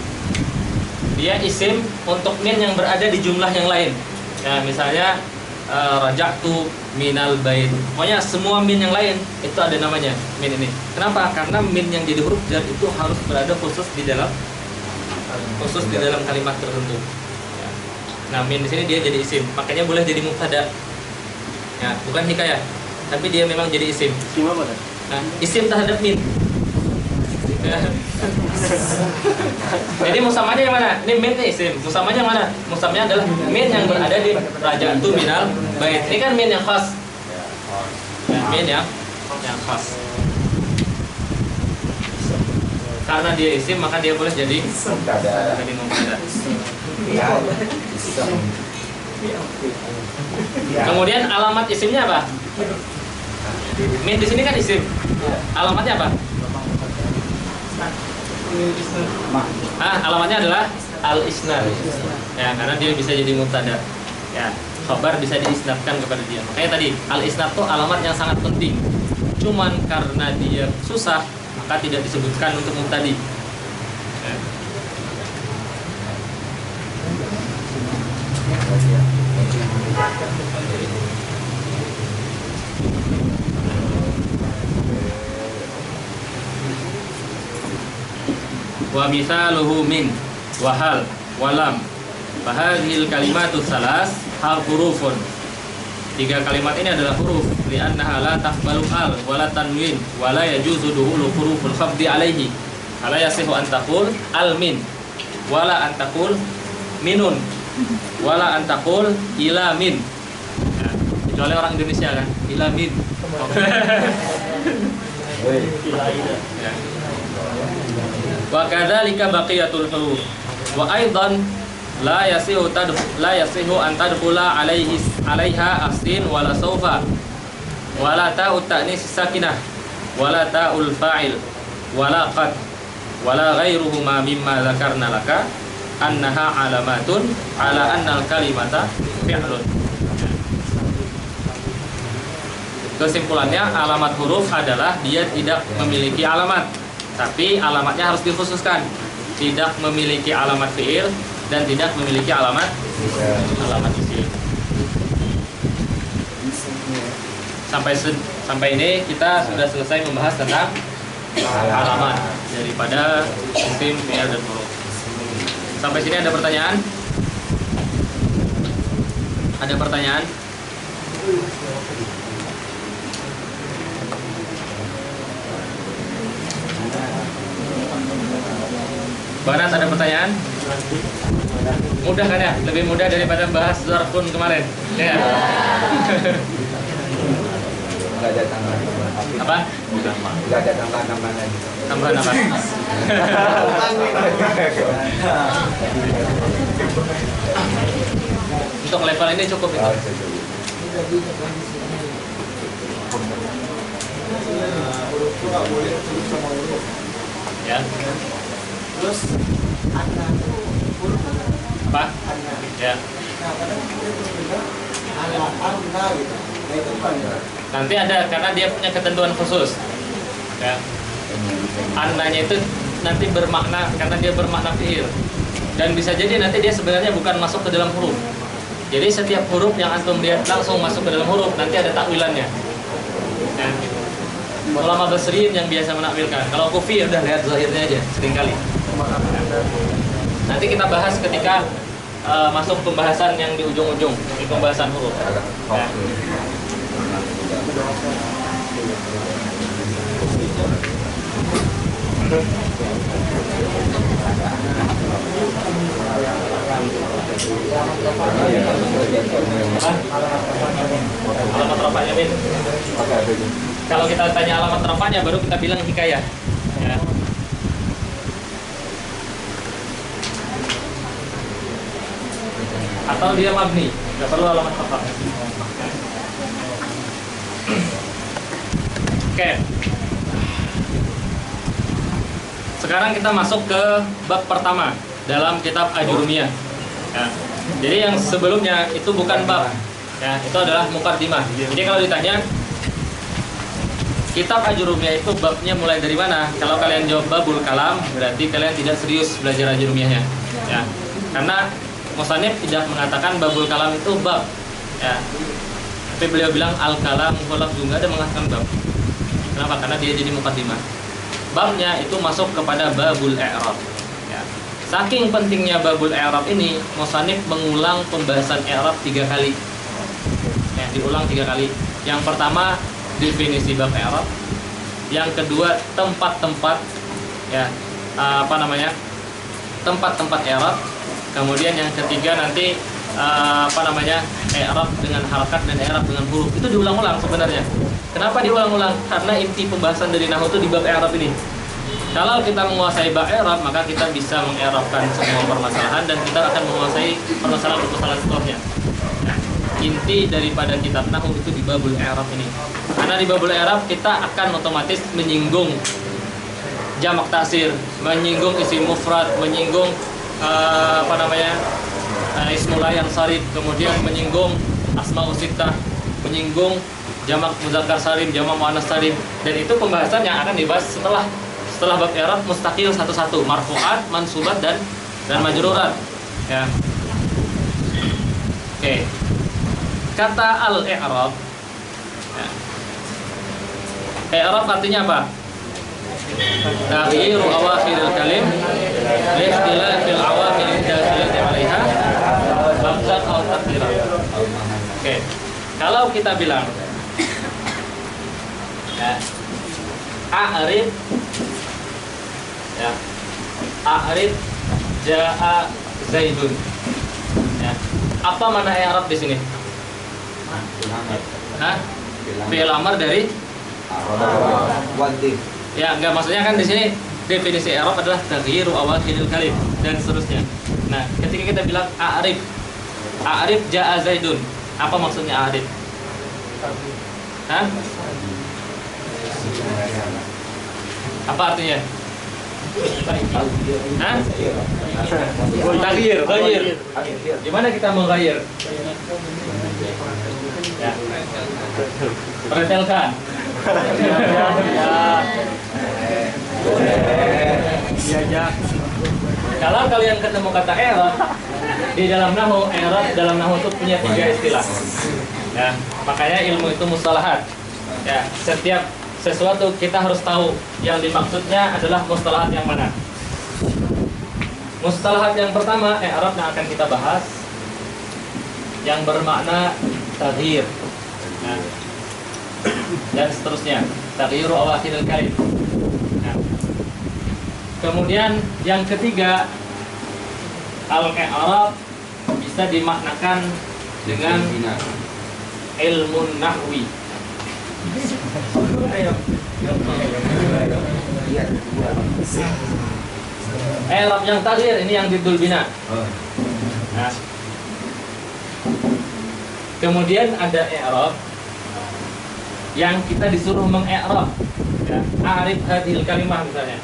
Dia isim untuk min yang berada di jumlah yang lain. Ya, misalnya raja'tu minal bait. Pokoknya semua min yang lain itu ada namanya min ini. Kenapa? Karena min yang jadi huruf jar itu harus berada khusus di dalam kalimat tertentu. Ya. Nah, min di sini dia jadi isim, makanya boleh jadi mubtada. Ya, bukan hikayah, tapi dia memang jadi isim. Isim apa? Nah, isim terhadap min. Ya. Jadi musamanya yang mana? Ini min nih isim. Musamanya yang mana? Musamanya adalah min yang berada di raja'tu minal bait. Ini kan min yang khas. Ya, min yang khas. Karena dia isim maka dia boleh jadi mubtada. Kemudian alamat isimnya apa? Min di sini kan isim. Alamatnya apa? Alamatnya adalah al-isnad. Ya, karena dia bisa jadi mubtada. Ya, khabar bisa diisnadkan kepada dia. Makanya tadi al-isnad itu alamat yang sangat penting. Cuman karena dia susah, maka tidak disebutkan untuk mubtadi. Ya. Wa mithaluhu min wa hal wa lam. Fahadhil kalimatu salas hal hurufun. 3 kalimat ini adalah huruf, li'annaha la taqbalu al wa la tanwin wa la yajuzu duhulu huruful khafdi alaihi. Ala yasihu an taqul al min wala an taqul minun wala an taqul ila min. Ya, kecuali orang Indonesia kan, ila min. Ya. Wa kadzalika baqiyatul huruf. Wa aidan la yasihu an tadkhula alaiha asin wala saufa wala ta'ut ta'nis sakinah wala ta'ul fa'il wala qad wala ghairuhuma mimma dzakarna laka annaha alamatun ala annal kalimata fi'lun. Kesimpulannya, alamat huruf adalah dia tidak memiliki alamat, tapi alamatnya harus dikhususkan. Tidak memiliki alamat fi'il dan tidak memiliki alamat isim. Sampai ini kita sudah selesai membahas tentang alamat daripada isim, fi'il, dan huruf. Sampai sini ada pertanyaan? Ada pertanyaan? Banas, ada pertanyaan? Mudah kan ya? Lebih mudah daripada bahas zarfun kemarin. Ya. Nggak ada tambahan. Apa? Nggak ada tambahan lagi. Tambahan apa? Untuk level ini cukup itu. Ya. Terus Anna itu huruf Apa? Anna. Ya. Nah, kadang kita juga ala Anna gitu. Nah, itu kan ya. Nanti ada, karena dia punya ketentuan khusus. Ya. Annanya itu nanti bermakna, karena dia bermakna fi'il. Dan bisa jadi nanti dia sebenarnya bukan masuk ke dalam huruf. Jadi setiap huruf yang antum lihat langsung masuk ke dalam huruf, nanti ada takwilannya. Ya. Ulama Basriyin yang biasa menakwilkan. Kalau Kufi udah lihat zahirnya aja seringkali. Nanti kita bahas ketika masuk pembahasan yang di ujung-ujung, di pembahasan huruf. Ya. Alamat rafa'nya, Min. Kalau kita tanya alamat rafa'nya baru kita bilang hikayah. Ya. Atau dia mabni, nggak perlu alamat rafa'. Oke. Sekarang kita masuk ke bab pertama dalam kitab Ajurumiyah. Ya. Jadi yang sebelumnya itu bukan bab, ya, itu adalah muqaddimah. Jadi kalau ditanya kitab Ajurumiyah itu babnya mulai dari mana? Kalau kalian jawab babul kalam, berarti kalian tidak serius belajar Ajurumiyahnya. Ya. Karena musannif tidak mengatakan babul kalam itu bab, ya. Tapi beliau bilang al kalam mukhalaf, juga ada mengatakan bab. Kenapa? Karena dia jadi muqaddimah. Babnya itu masuk kepada babul i'rab. Ya. Saking pentingnya babul i'rab ini, musannif mengulang pembahasan i'rab 3 kali. Ya, diulang 3 kali. Yang pertama definisi bab i'rab. Yang kedua tempat-tempat, ya, tempat-tempat i'rab. Kemudian yang ketiga nanti i'rab dengan harakat dan i'rab dengan huruf. Itu diulang-ulang sebenarnya. Kenapa diulang-ulang? Karena inti pembahasan dari nahwu itu di bab i'rab ini. Kalau kita menguasai bab i'rab, maka kita bisa mengi'rabkan semua permasalahan dan kita akan menguasai permasalahan setelahnya. Nah, inti daripada kitab nahwu itu di babul i'rab ini. Karena di babul i'rab kita akan otomatis menyinggung jamak taksir, menyinggung isim mufrad, menyinggung ismul yang sarif, kemudian menyinggung asmaul sittah, menyinggung jamak muzakkar salim, jamak muannas salim, dan itu pembahasan yang akan dibahas setelah bab i'rab mustaqil satu-satu, marfu'at, mansubat dan majrurat. Ya. Oke. kata al-i'rab, ya. I'rab artinya apa? Taghyiru awakhiril kalim li ikhtilafil awamil dakhilati 'alaiha lafzan aw taqdiran. Oke. Kalau kita bilang ya, a'rif ya, a'rif jaa Zaidun. Ya. Apa mana i'rab di sini? Hah? Fi'il amr dari Wadih. ya, enggak, maksudnya kan di sini definisi i'rab adalah taghyiru awakhiril kalim dan seterusnya. Nah, ketika kita bilang a'rif jaa Zaidun, apa maksudnya a'rif? Hah? Apa artinya? Hah? Taghyir. Gimana kita mengghayir? Ya. Perhatikan. Diajak. Kalau kalian ketemu kata i'rab di dalam nahwu, i'rab dalam nahwu itu punya 3 istilah. Ya, makanya ilmu itu mustalahat. Ya, setiap sesuatu kita harus tahu yang dimaksudnya adalah mustalahat yang mana. Mustalahat yang pertama, i'rab yang akan kita bahas, yang bermakna taghyir. Nah, dan seterusnya, taghyiru awakhiril kalim. Nah, kemudian yang ketiga, al-i'rab bisa dimaknakan dengan ilmu nahwi. I'rab yang taghyir ini yang didul bina. Nah, kemudian ada i'rab yang kita disuruh meng-i'rab. Ya, arif hadhil kalimah misalnya.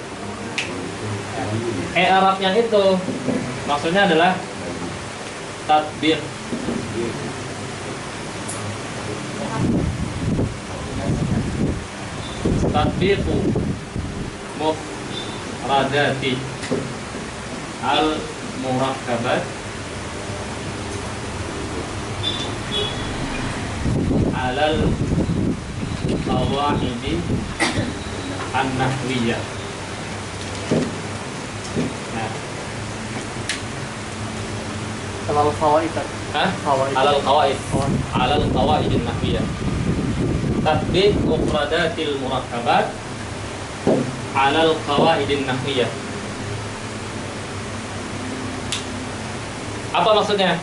I'rab yang itu maksudnya adalah tatbiq. Tatbiqu mufradati al-murakkabat alal qawaidi an-nahwiyah. Nah, Alal fawaid. alal qawaid an-nahwiyah. Tatbiq mufradatil murakkabat alal qawaidin nahwiyah. Apa maksudnya?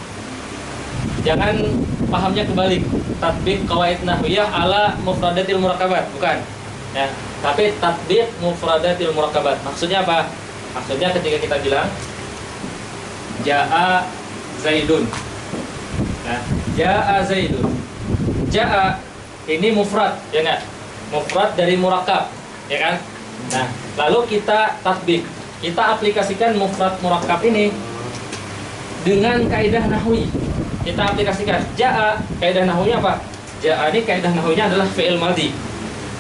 Jangan pahamnya kebalik. Tatbiq qawaid nahwiyah ala mufradatil murakkabat, bukan. Ya, tapi tatbiq mufradatil murakkabat. Maksudnya apa? Maksudnya ketika kita bilang jaa Zaidun. Nah, jaa Zaidun. Jaa ini mufrad, ya enggak? Mufrad dari murakkab, ya kan? Nah, lalu kita tatbik, kita aplikasikan mufrad murakkab ini dengan kaidah nahwi. Kita aplikasikan jaa, kaidah nahwinya apa? Jaa ini kaidah nahwinya adalah fi'il madhi.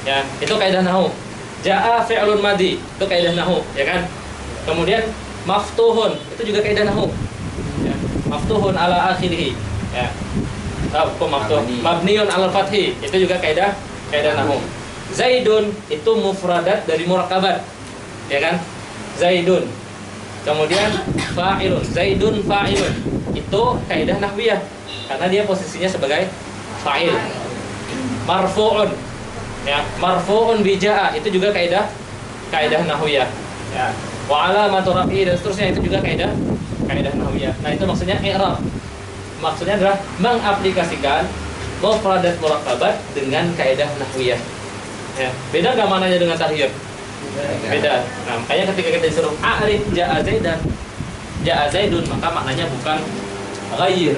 Ya, itu kaidah nahwu. Jaa fi'lun madhi, itu kaidah nahwu, ya kan? Kemudian maftuhun, itu juga kaidah nahwu. Ya, maftuhun ala akhirih. Ya. Mabniun alal fathi, itu juga kaidah nahwu. Zaidun itu mufradat dari murakkabat, ya kan? Zaidun. Kemudian fa'ilun, Zaidun fa'ilun, itu kaidah nahwiyah karena dia posisinya sebagai fa'il. Marfu'un, ya, marfu'un bijaa, itu juga kaidah nahwiyah. Ya. Wa alamatu raf'i dan seterusnya, itu juga kaidah nahwiyah. Nah, itu maksudnya i'rab. Maksudnya adalah mengaplikasikan mufradat murakkabat dengan kaidah nahwiyah. Ya, beda nggak mananya dengan tahyir? Beda. Nah, makanya ketika kita disuruh a'rif jaa Zaidun, maka maknanya bukan ghayyir.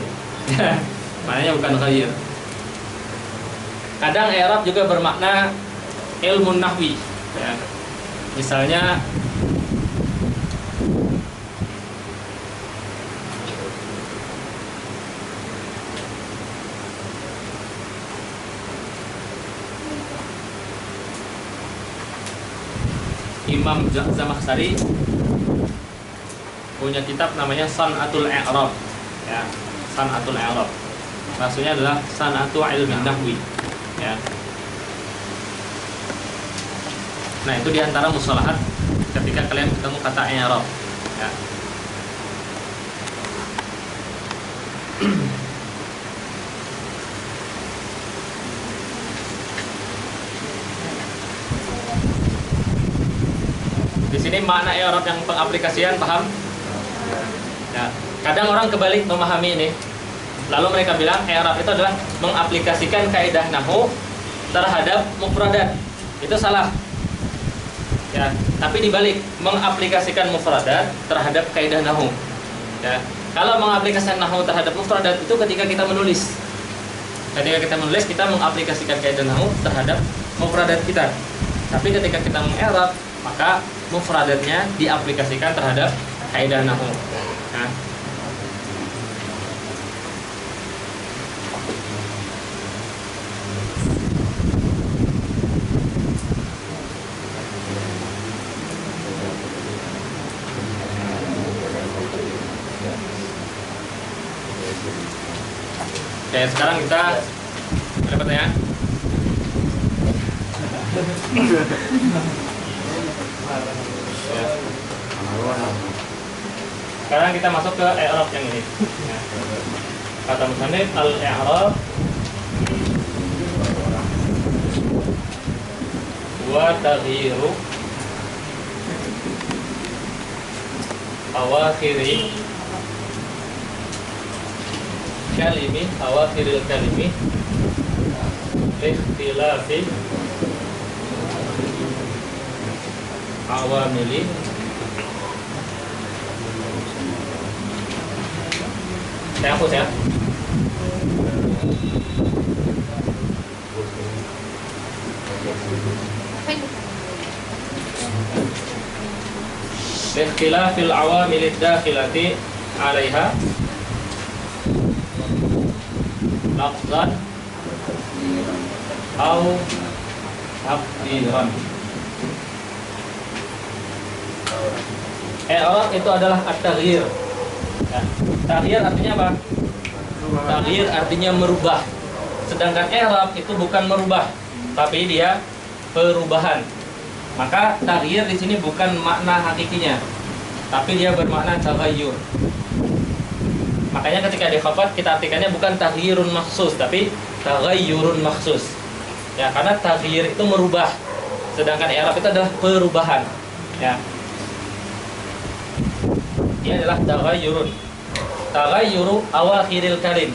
Maknanya bukan ghayyir. Kadang i'rab juga bermakna ilmu nahwi. Ya. Misalnya Imam Zamakhsyari punya kitab namanya San'atul I'rab. Ya, San'atul I'rab. Maksudnya adalah sanatu ilmin nahwi. Ya. Nah, itu diantara mustalahat ketika kalian ketemu kata i'rab. Ya. Di sini makna i'rab yang pengaplikasian, paham? Ya. Kadang orang kebalik memahami ini. Lalu mereka bilang i'rab itu adalah mengaplikasikan kaidah nahwu terhadap mufradat. Itu salah. Ya, tapi dibalik, mengaplikasikan mufradat terhadap kaidah nahwu. Ya. Kalau mengaplikasikan nahwu terhadap mufradat itu ketika kita menulis. Ketika kita menulis, kita mengaplikasikan kaidah nahwu terhadap mufradat kita. Tapi ketika kita mengi'rab, maka mufradatnya diaplikasikan terhadap kaidah nahwu. Nah. Oke, sekarang kita ada pertanyaan? Ya. Sekarang kita masuk ke i'rab yang ini. Ya. Kata musannif al-i'rab wa taghyiru awakhiri kalimi awakhiril kalimi ikhtilafi awamili saya hapus ya. Ikhtilafil awamil dakhilati 'alaiha lafzan au takdiran. I'rab itu adalah at-taghyir. Ya. Taghyir artinya apa? Taghyir artinya merubah. Sedangkan i'rab itu bukan merubah, tapi dia perubahan. Maka taghyir di sini bukan makna hakikinya, tapi dia bermakna taghayyur. Makanya ketika di khafat kita artikannya bukan taghyirun makhsus, tapi taghayyurun makhsus. Ya, karena taghyir itu merubah, sedangkan i'rab itu adalah perubahan. Ya. Ini adalah taghayyurun. Taghayyuru awakhiril kalim.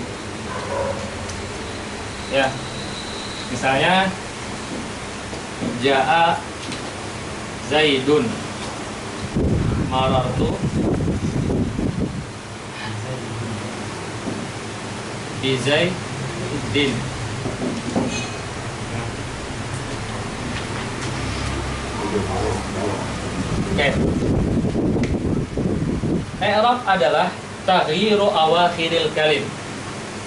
Ya. Misalnya jaa Zaidun marartu bi Zaidin. Oke. I'rab adalah taghyiru awakhiril kalim.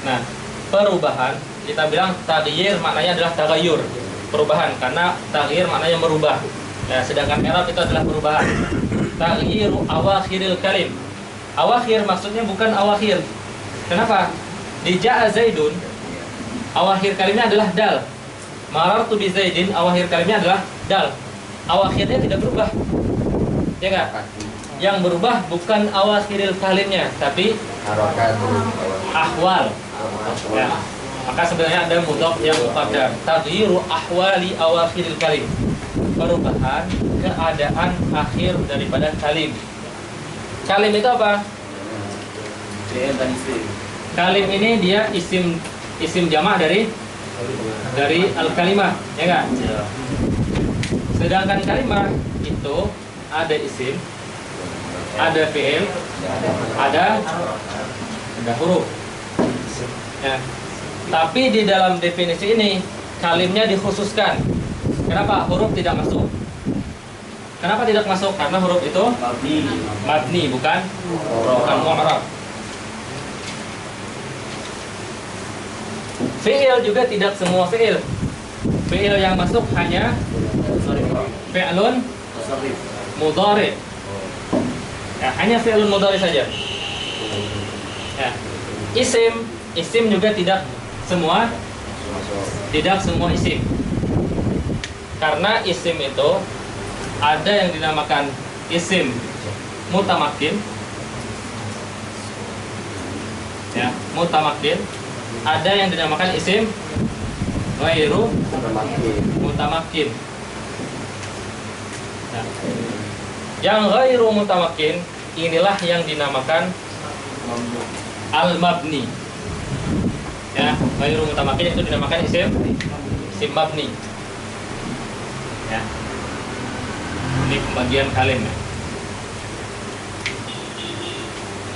Nah, perubahan kita bilang taghyir maknanya adalah taghayyur, perubahan, karena taghyir maknanya merubah. Ya, sedangkan i'rab itu adalah perubahan. Taghyiru awakhiril kalim. Awakhir maksudnya bukan awakhir. Kenapa? Di ja'a Zaidun awakhir kalimnya adalah dal. Marartu bi Zaidin awakhir kalimnya adalah dal. Awakhirnya tidak berubah. Ya enggak? Yang berubah bukan awakhiril kalimnya, tapi ahwal. Ya. Maka sebenarnya ada mudhaf yang muqaddam. Taghyiru ahwali awakhiril kalim. Perubahan keadaan akhir daripada kalim. Kalim itu apa? Kalim ini dia isim jamak dari al-kalimah, ya enggak? Sedangkan kalimah itu ada isim, ada fi'il, ada huruf. Ya. Tapi di dalam definisi ini kalimnya dikhususkan. Kenapa huruf tidak masuk? Kenapa tidak masuk? Karena huruf itu mabni, bukan mu'rab. Fi'il juga tidak semua fi'il. Fi'il yang masuk hanya fi'lun mudhari. Ya, hanya fi'lun mudhari saja. Ya. Isim isim juga tidak semua isim. Karena isim itu ada yang dinamakan isim mutamakin, ya, mutamakin. Ada yang dinamakan isim ghairu mutamakin. Nah, yang ghairu mutamakin inilah yang dinamakan al-mabni. Ya, ghairu mutamakin itu dinamakan isim mabni. Ya. Ini pembagian kalim ya.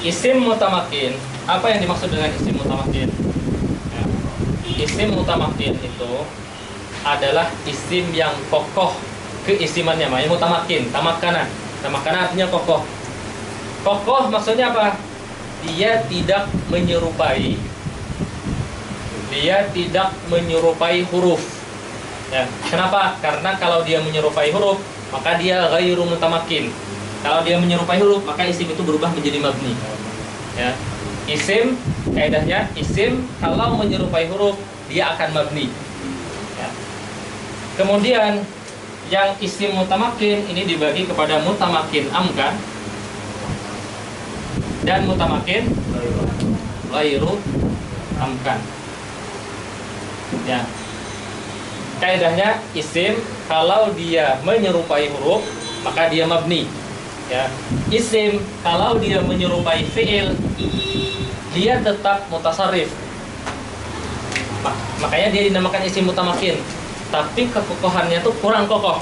Isim mutamakin, apa yang dimaksud dengan isim mutamakin? Ya. Isim mutamakin itu adalah isim yang kokoh keisimannya, makanya mutamakin, tamakana. Tamakana artinya kokoh. Kokoh maksudnya apa? Dia tidak menyerupai huruf. Ya, kenapa? Karena kalau dia menyerupai huruf, maka dia ghairu mutamakin. Kalau dia menyerupai huruf, maka isim itu berubah menjadi mabni. Ya. Isim, kaidahnya isim kalau menyerupai huruf, dia akan mabni. Ya. Kemudian yang isim mutamakin ini dibagi kepada mutamakin amkan dan mutamakin ghairu amkan. Ya. Kaidahnya isim kalau dia menyerupai huruf maka dia mabni. Ya. Isim kalau dia menyerupai fiil dia tetap mutasarrif. Makanya dia dinamakan isim mutamakin. Tapi kekokohannya tuh kurang kokoh.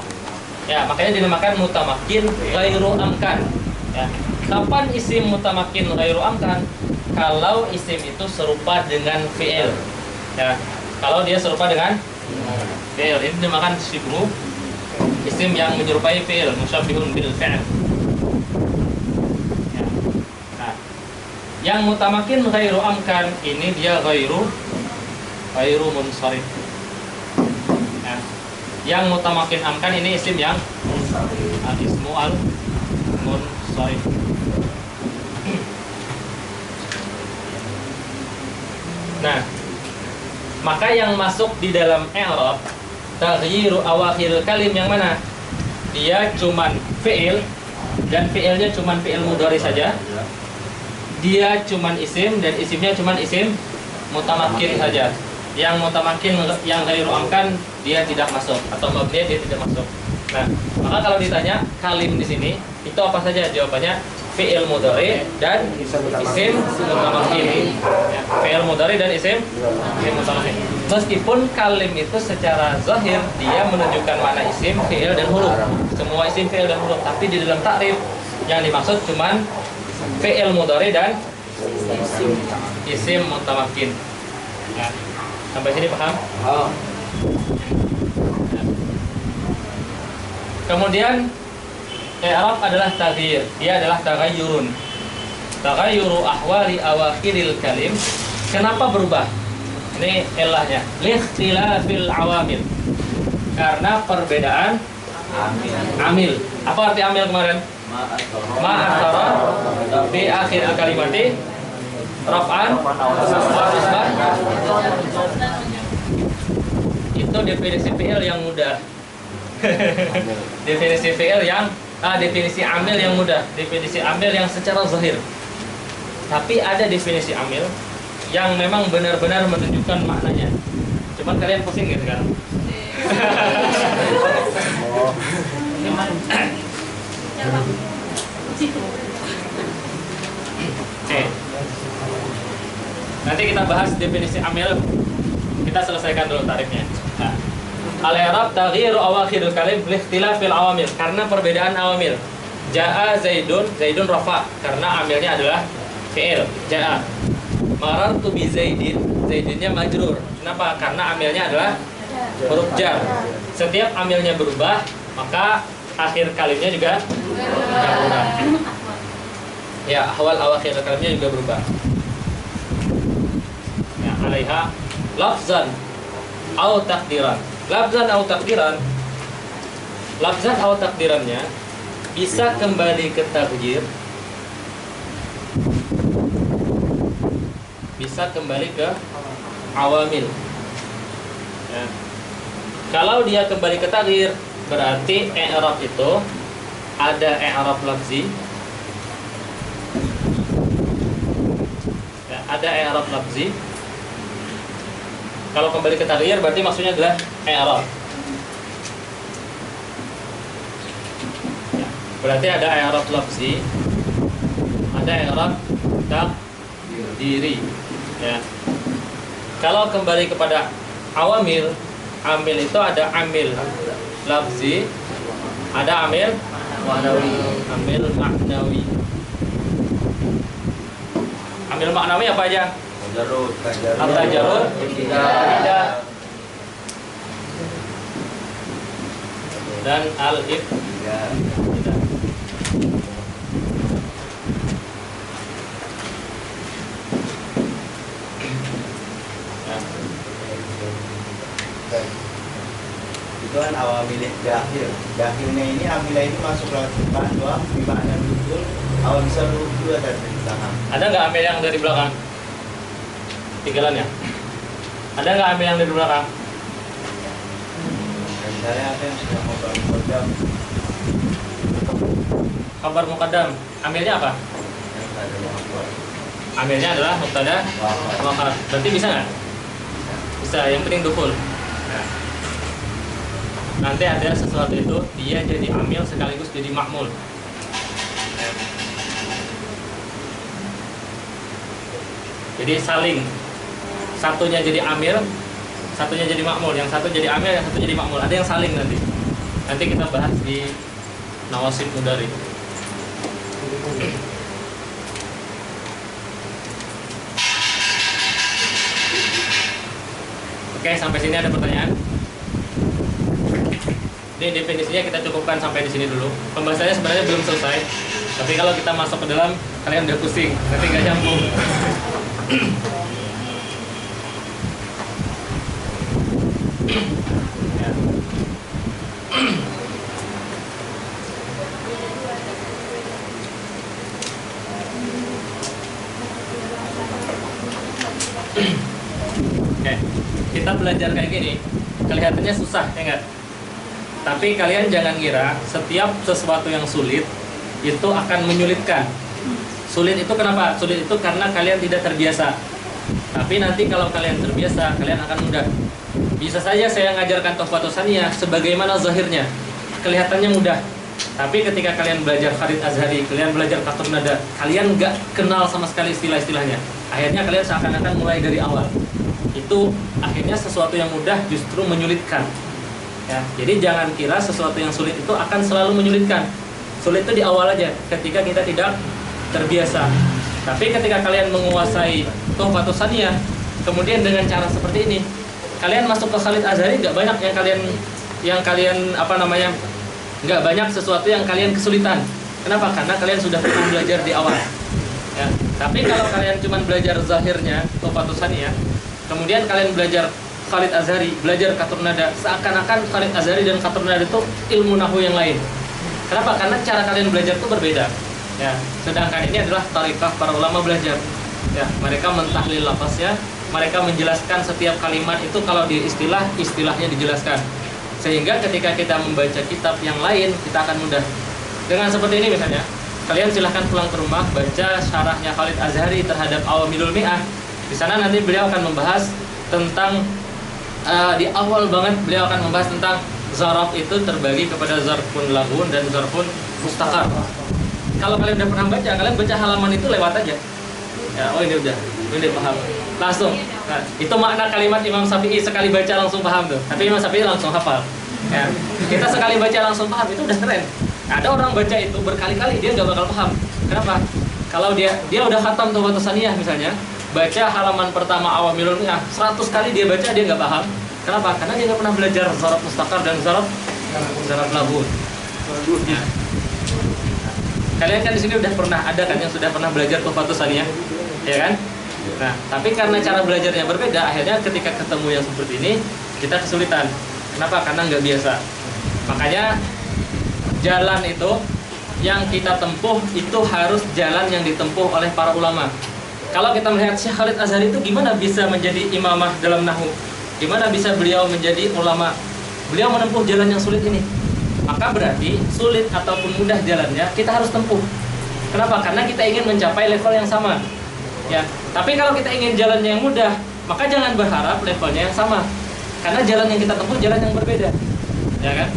Ya, makanya dinamakan mutamakin ghairu amkan. Ya. Kapan isim mutamakin ghairu amkan? Kalau isim itu serupa dengan fiil. Ya. Kalau dia serupa dengan fi'il, ini dinamakan syibhu, isim yang menyerupai fi'il, musyabbihun bil fi'il. Ya. Nah, yang mutamakin ghairu amkan ini dia ghairu munsharif. Ya. Yang mutamakin amkan ini isim yang al-ismu al-munsharif. Nah, maka yang masuk di dalam i'rab taghyiru awakhiril kalim yang mana? Dia cuman fi'il dan fi'ilnya cuman fi'il mudhari saja. Dia cuman isim dan isimnya cuman isim mutamakin saja. Yang mutamakin yang ghairu amkan dia tidak masuk atau mabni dia tidak masuk. Nah, maka kalau ditanya kalim di sini itu apa saja? Jawabannya fi'il mudhari dan isim mutamakin. Ya, fi'il mudhari dan isim mutamakin. Meskipun kalim itu secara zahir dia menunjukkan mana isim, fi'il dan huruf. Semua isim, fi'il dan huruf, tapi di dalam takrif yang dimaksud cuman fi'il mudhari dan isim mutamakin. Ya. Sampai sini paham? Oh. Kemudian i'rab adalah taghyir, dia adalah taghayyurun. Taghayyuru ahwali awakhiril kalim. Kenapa berubah? Ini ilahnya. Likhtilafil awamil. Karena perbedaan amil. Apa arti amil kemarin? Ma'athara di akhir kalimati raf'an wa nasban. Itu definisi fi'il yang mudah. Definisi fi'il yang definisi amil yang mudah, definisi amil yang secara zahir. Tapi ada definisi amil yang memang benar-benar menunjukkan maknanya. Cuman kalian pusing gitu kan? Oke. Nanti kita bahas definisi amil. Kita selesaikan dulu tarifnya. Nah. Al-i'rab taghyiru awakhiril kalim li ikhtilafil awamil, karena perbedaan awamil. Jaa Zaidun rafa karena amilnya adalah fi'il, jaa. Marartu bi Zaidinnya majrur. Kenapa? Karena amilnya adalah huruf jar. Setiap amilnya berubah, maka akhir kalimnya juga berubah. Ya, ahwal awakhiril kalimnya juga berubah. Ya, alaiha lafzan au takdiran. Lafzan atau takdirannya bisa kembali ke taghyir, bisa bisa kembali ke awamil. Ya. Kalau dia kembali ke takdir, berarti i'rab itu ada i'rab lafzi. Ya, ada i'rab lafzi. Kalau kembali ke takdir berarti maksudnya adalah i'rab. Ya, berarti ada i'rab lafzi, ada i'rab takdiri. Ya. Kalau kembali kepada awamil, amil itu ada amil lafzi, ada amil maknawi. Amil maknawi. Amil maknawi apa aja? At-tajarrud, tidak, dan al-ibtidah. Itu kan awal milik dahil. Dahilnya ini amilah itu masuk lewat depan doang, di makna dudul. Awal bisa dudul ada di belakang. Ada nggak amil yang dari belakang? Tinggalannya. Ada nggak amil yang dari belakang? Misalnya ada yang sudah mau kodam, Kabar muqaddam. Amilnya apa? yang ada yang kuat. Amilnya adalah mubtada muakhar. Berarti bisa nggak? Bisa. Yang penting dukul. Nah. Nanti ada sesuatu itu dia jadi amil sekaligus jadi makmul. Jadi saling, satunya jadi amil, satunya jadi makmul, yang satu jadi amil, yang satu jadi makmul. Ada yang saling nanti. Nanti kita bahas di nawasib mudari. Oke, sampai sini ada pertanyaan? Ini definisinya kita cukupkan sampai di sini dulu. Pembahasannya sebenarnya belum selesai, tapi kalau kita masuk ke dalam, kalian udah pusing, nanti nggak nyambung. Ya. Oke, kita belajar kayak gini, kelihatannya susah ya nggak? Tapi kalian jangan kira setiap sesuatu yang sulit itu akan menyulitkan. Sulit itu kenapa? Sulit itu karena kalian tidak terbiasa. Tapi nanti kalau kalian terbiasa, kalian akan mudah. Bisa saja saya ngajarkan Tuhfatus Saniyah sebagaimana zahirnya, kelihatannya mudah. Tapi ketika kalian belajar Farid Azhari, kalian belajar Qatrun Nada, kalian nggak kenal sama sekali istilah-istilahnya. Akhirnya kalian seakan-akan mulai dari awal. Itu akhirnya sesuatu yang mudah justru menyulitkan. Ya, jadi jangan kira sesuatu yang sulit itu akan selalu menyulitkan. Sulit itu di awal aja, ketika kita tidak terbiasa. Tapi ketika kalian menguasai Tuhfatus Saniyah, kemudian dengan cara seperti ini, kalian masuk ke Khalid Azhari nggak banyak yang kalian nggak banyak sesuatu yang kalian kesulitan. Kenapa? Karena kalian sudah pernah belajar di awal. Ya. Tapi kalau kalian cuma belajar zahirnya Tuhfatus Saniyah, kemudian kalian belajar Khalid Azhari, belajar Qatrun Nada, seakan-akan Khalid Azhari dan Qatrun Nada itu ilmu nahwu yang lain. Kenapa? Karena cara kalian belajar itu berbeda. Ya, sedangkan ini adalah tarikah para ulama belajar. Ya, mereka mentahlil lafaznya, mereka menjelaskan setiap kalimat itu kalau di istilahnya dijelaskan. Sehingga ketika kita membaca kitab yang lain, kita akan mudah. Dengan seperti ini misalnya, kalian silahkan pulang ke rumah baca syarahnya Khalid Azhari terhadap Awamilul Mi'ah. Di sana nanti beliau akan membahas tentang di awal banget beliau akan membahas tentang zaraf itu terbagi kepada zarfun laghun dan zarfun mustaqar. Kalau kalian udah pernah baca, kalian baca halaman itu lewat aja. Ya, oh ini udah paham. Langsung. Nah, itu makna kalimat Imam Syafi'i, sekali baca langsung paham tuh. Tapi Imam Syafi'i langsung hafal. Ya. Kita sekali baca langsung paham itu udah keren. Ada orang baca itu berkali-kali dia nggak bakal paham. Kenapa? Kalau dia udah khatam Tuhfatus Saniyah misalnya, baca halaman pertama Awamilul Mi'ah 100 kali dia baca dia nggak paham. Kenapa? Karena dia nggak pernah belajar zaraf mustaqar dan zaraf laghun. Ya. Kalian kan di sini udah pernah ada kan yang sudah pernah belajar Tuhfatus Saniyah, ya kan? Nah, tapi karena cara belajarnya berbeda, akhirnya ketika ketemu yang seperti ini kita kesulitan. Kenapa? Karena nggak biasa. Makanya jalan itu yang kita tempuh itu harus jalan yang ditempuh oleh para ulama. Kalau kita melihat Syekh Khalid Azhari itu gimana bisa menjadi imamah dalam nahwu? Gimana bisa beliau menjadi ulama? Beliau menempuh jalan yang sulit ini. Maka berarti sulit ataupun mudah jalannya kita harus tempuh. Kenapa? Karena kita ingin mencapai level yang sama. Ya. Tapi kalau kita ingin jalannya yang mudah, maka jangan berharap levelnya yang sama. Karena jalan yang kita tempuh jalan yang berbeda. Ya kan?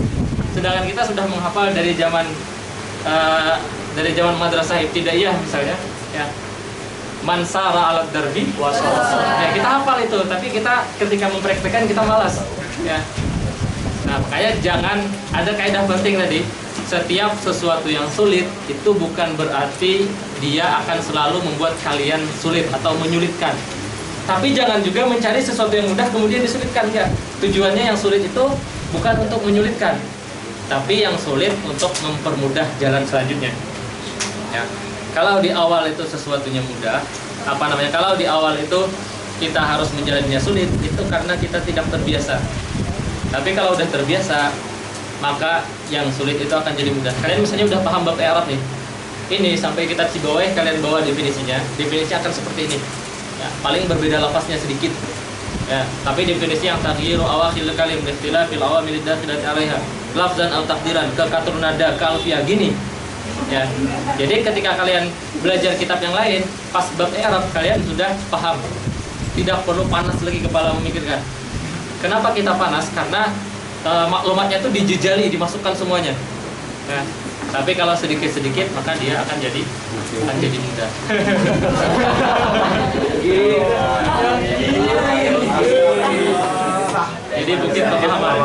Sedangkan kita sudah menghafal dari zaman madrasah ibtidaiyah misalnya, ya. Mansara alat darbi wasara. Ya, kita hafal itu, tapi kita ketika mempraktekkan kita malas. Ya. Nah, makanya jangan, ada kaidah penting tadi. Setiap sesuatu yang sulit itu bukan berarti dia akan selalu membuat kalian sulit atau menyulitkan. Tapi jangan juga mencari sesuatu yang mudah kemudian disulitkan, enggak. Tujuannya yang sulit itu bukan untuk menyulitkan, tapi yang sulit untuk mempermudah jalan selanjutnya. Ya. Kalau di awal itu sesuatunya mudah, kalau di awal itu kita harus menjalaninya sulit, itu karena kita tidak terbiasa. Tapi kalau udah terbiasa, maka yang sulit itu akan jadi mudah. Kalian misalnya udah paham bab i'rab nih. Ini sampai kita cibaweh, kalian bawa definisinya. Definisinya akan seperti ini. Ya, paling berbeda lafaznya sedikit. Ya, tapi definisi yang taghyiru awakhir kalim ikhtilafil awamil dakhilati 'alaiha lafzan atau takdiran, kekatur nada, kalfiyah gini. Ya. Jadi ketika kalian belajar kitab yang lain, pas bab i'rab kalian sudah paham. Tidak perlu panas lagi kepala memikirkan. Kenapa kita panas? Karena maklumatnya itu dijejali, dimasukkan semuanya. Ya. Tapi kalau sedikit-sedikit maka dia akan jadi mudah. Jadi bukit pemahaman.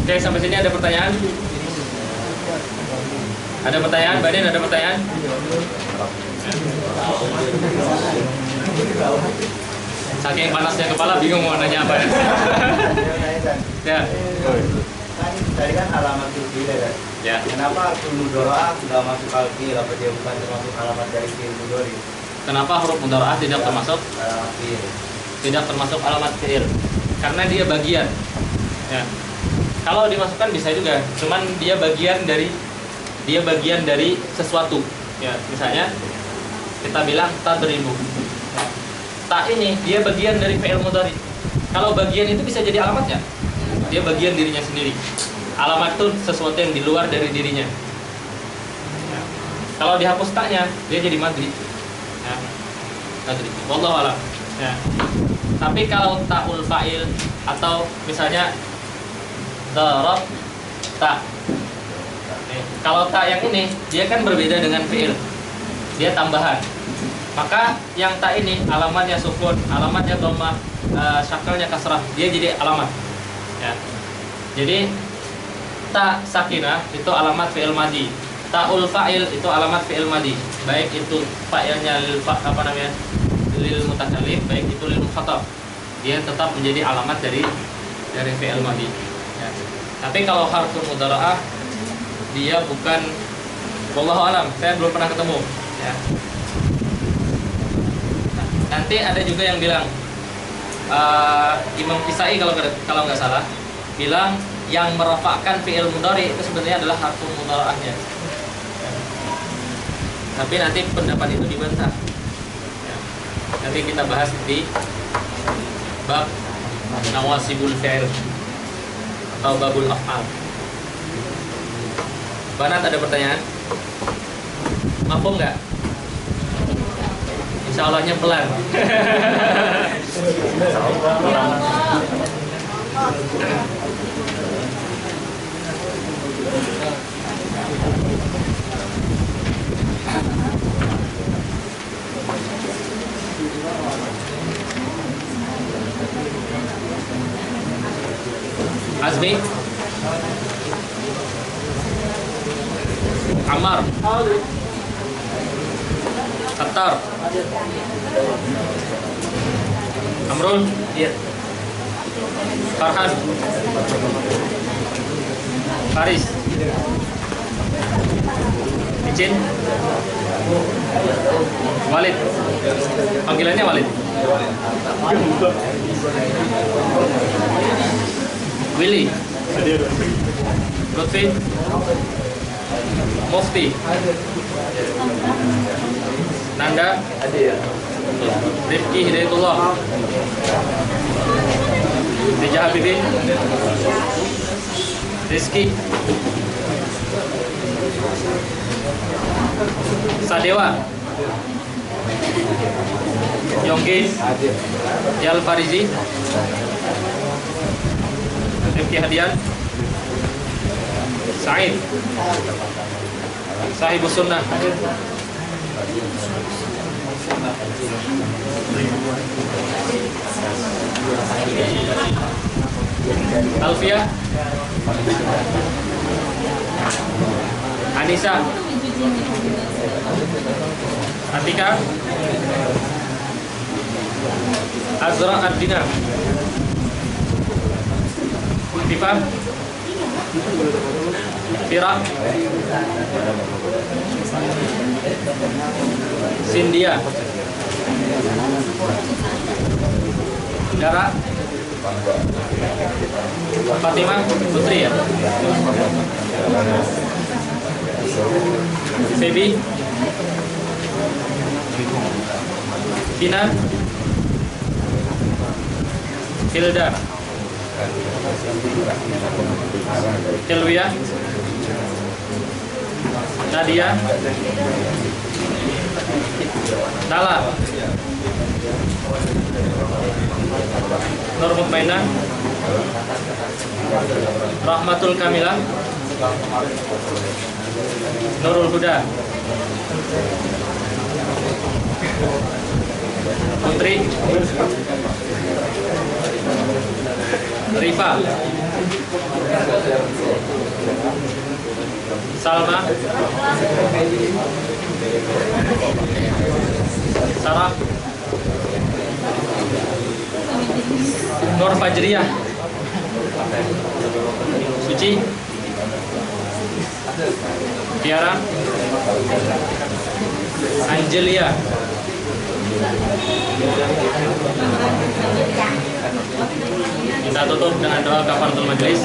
Oke, sampai sini ada pertanyaan? Ada pertanyaan? Banin ada pertanyaan? Saking panasnya kepala bingung mau nanya apa ya? Ya. Tadi kan alamat fi'il ya. Ya. Kenapa mudharaah sudah masuk al-fi'il, apa dia bukan termasuk alamat dari fi'il mudhari? Kenapa huruf mudharaah tidak termasuk? Fi'il. Tidak termasuk alamat fi'il. Karena dia bagian. Ya. Kalau dimasukkan bisa juga, cuman dia bagian dari sesuatu. Ya, misalnya kita bilang tadribu. Ya. Ta ini dia bagian dari fi'il mudhari. Kalau bagian itu bisa jadi alamatnya. Dia bagian dirinya sendiri. Alamat itu sesuatu yang di luar dari dirinya. Ya. Kalau dihapus taknya, dia jadi madri. Ya. Madri. Wallahu a'lam. Ya. Tapi kalau ta'ul fa'il atau misalnya darab ta. Kalau ta yang ini dia kan berbeda dengan fi'il. Dia tambahan. Maka yang ta ini alamatnya sukun, alamatnya dhammah, syakalnya kasrah, dia jadi alamat. Ya. Jadi ta sakinah itu alamat fi'il madhi. Ta'ul fa'il itu alamat fi'il madhi. Baik itu fa'ilnya lil mutakallim, baik itu lil mukhatab. Dia tetap menjadi alamat dari fi'il madhi. Ya. Tapi kalau harful mudharaah dia bukan, wallahu alam, saya belum pernah ketemu. Ya. Nah, nanti ada juga yang bilang Imam Kisai kalau nggak salah bilang yang merafakkan fi'il mudhari itu sebenarnya adalah harful mudharaahnya. Ya. Tapi nanti pendapat itu dibantah. Ya. Nanti kita bahas di bab nawasibul fi'il atau babul af'al. Banat ada pertanyaan? Mampu nggak? Insya Allahnya pelan. Azmi, Ammar, Khattar, Amrul, Farhan, Faris, Icin, Walid. Panggilannya Walid. Willy. Lutfi, Mufti, Nanda, Rifki Hidayatullah, Rija Habibie, Rizky, Sadewa, Yongki, Yal Farizi, Rifki Hadian, Said, Sahibus Sunnah, Alfia, Anissa, Atika, Azra Ardina, Tifa, Fira, Sindia, Dara, Fatimah Putri ya, Febi, Kina, Hilda, Hilwia, Nadia, Nala, Nur Mutmainah, Rahmatul Kamilah, Nurul Huda, Putri, Rifa, Salma, Sarah, Nur Fajriyah, Suci, Tiara, Angelia, kita tutup dengan doa kafaratul majelis.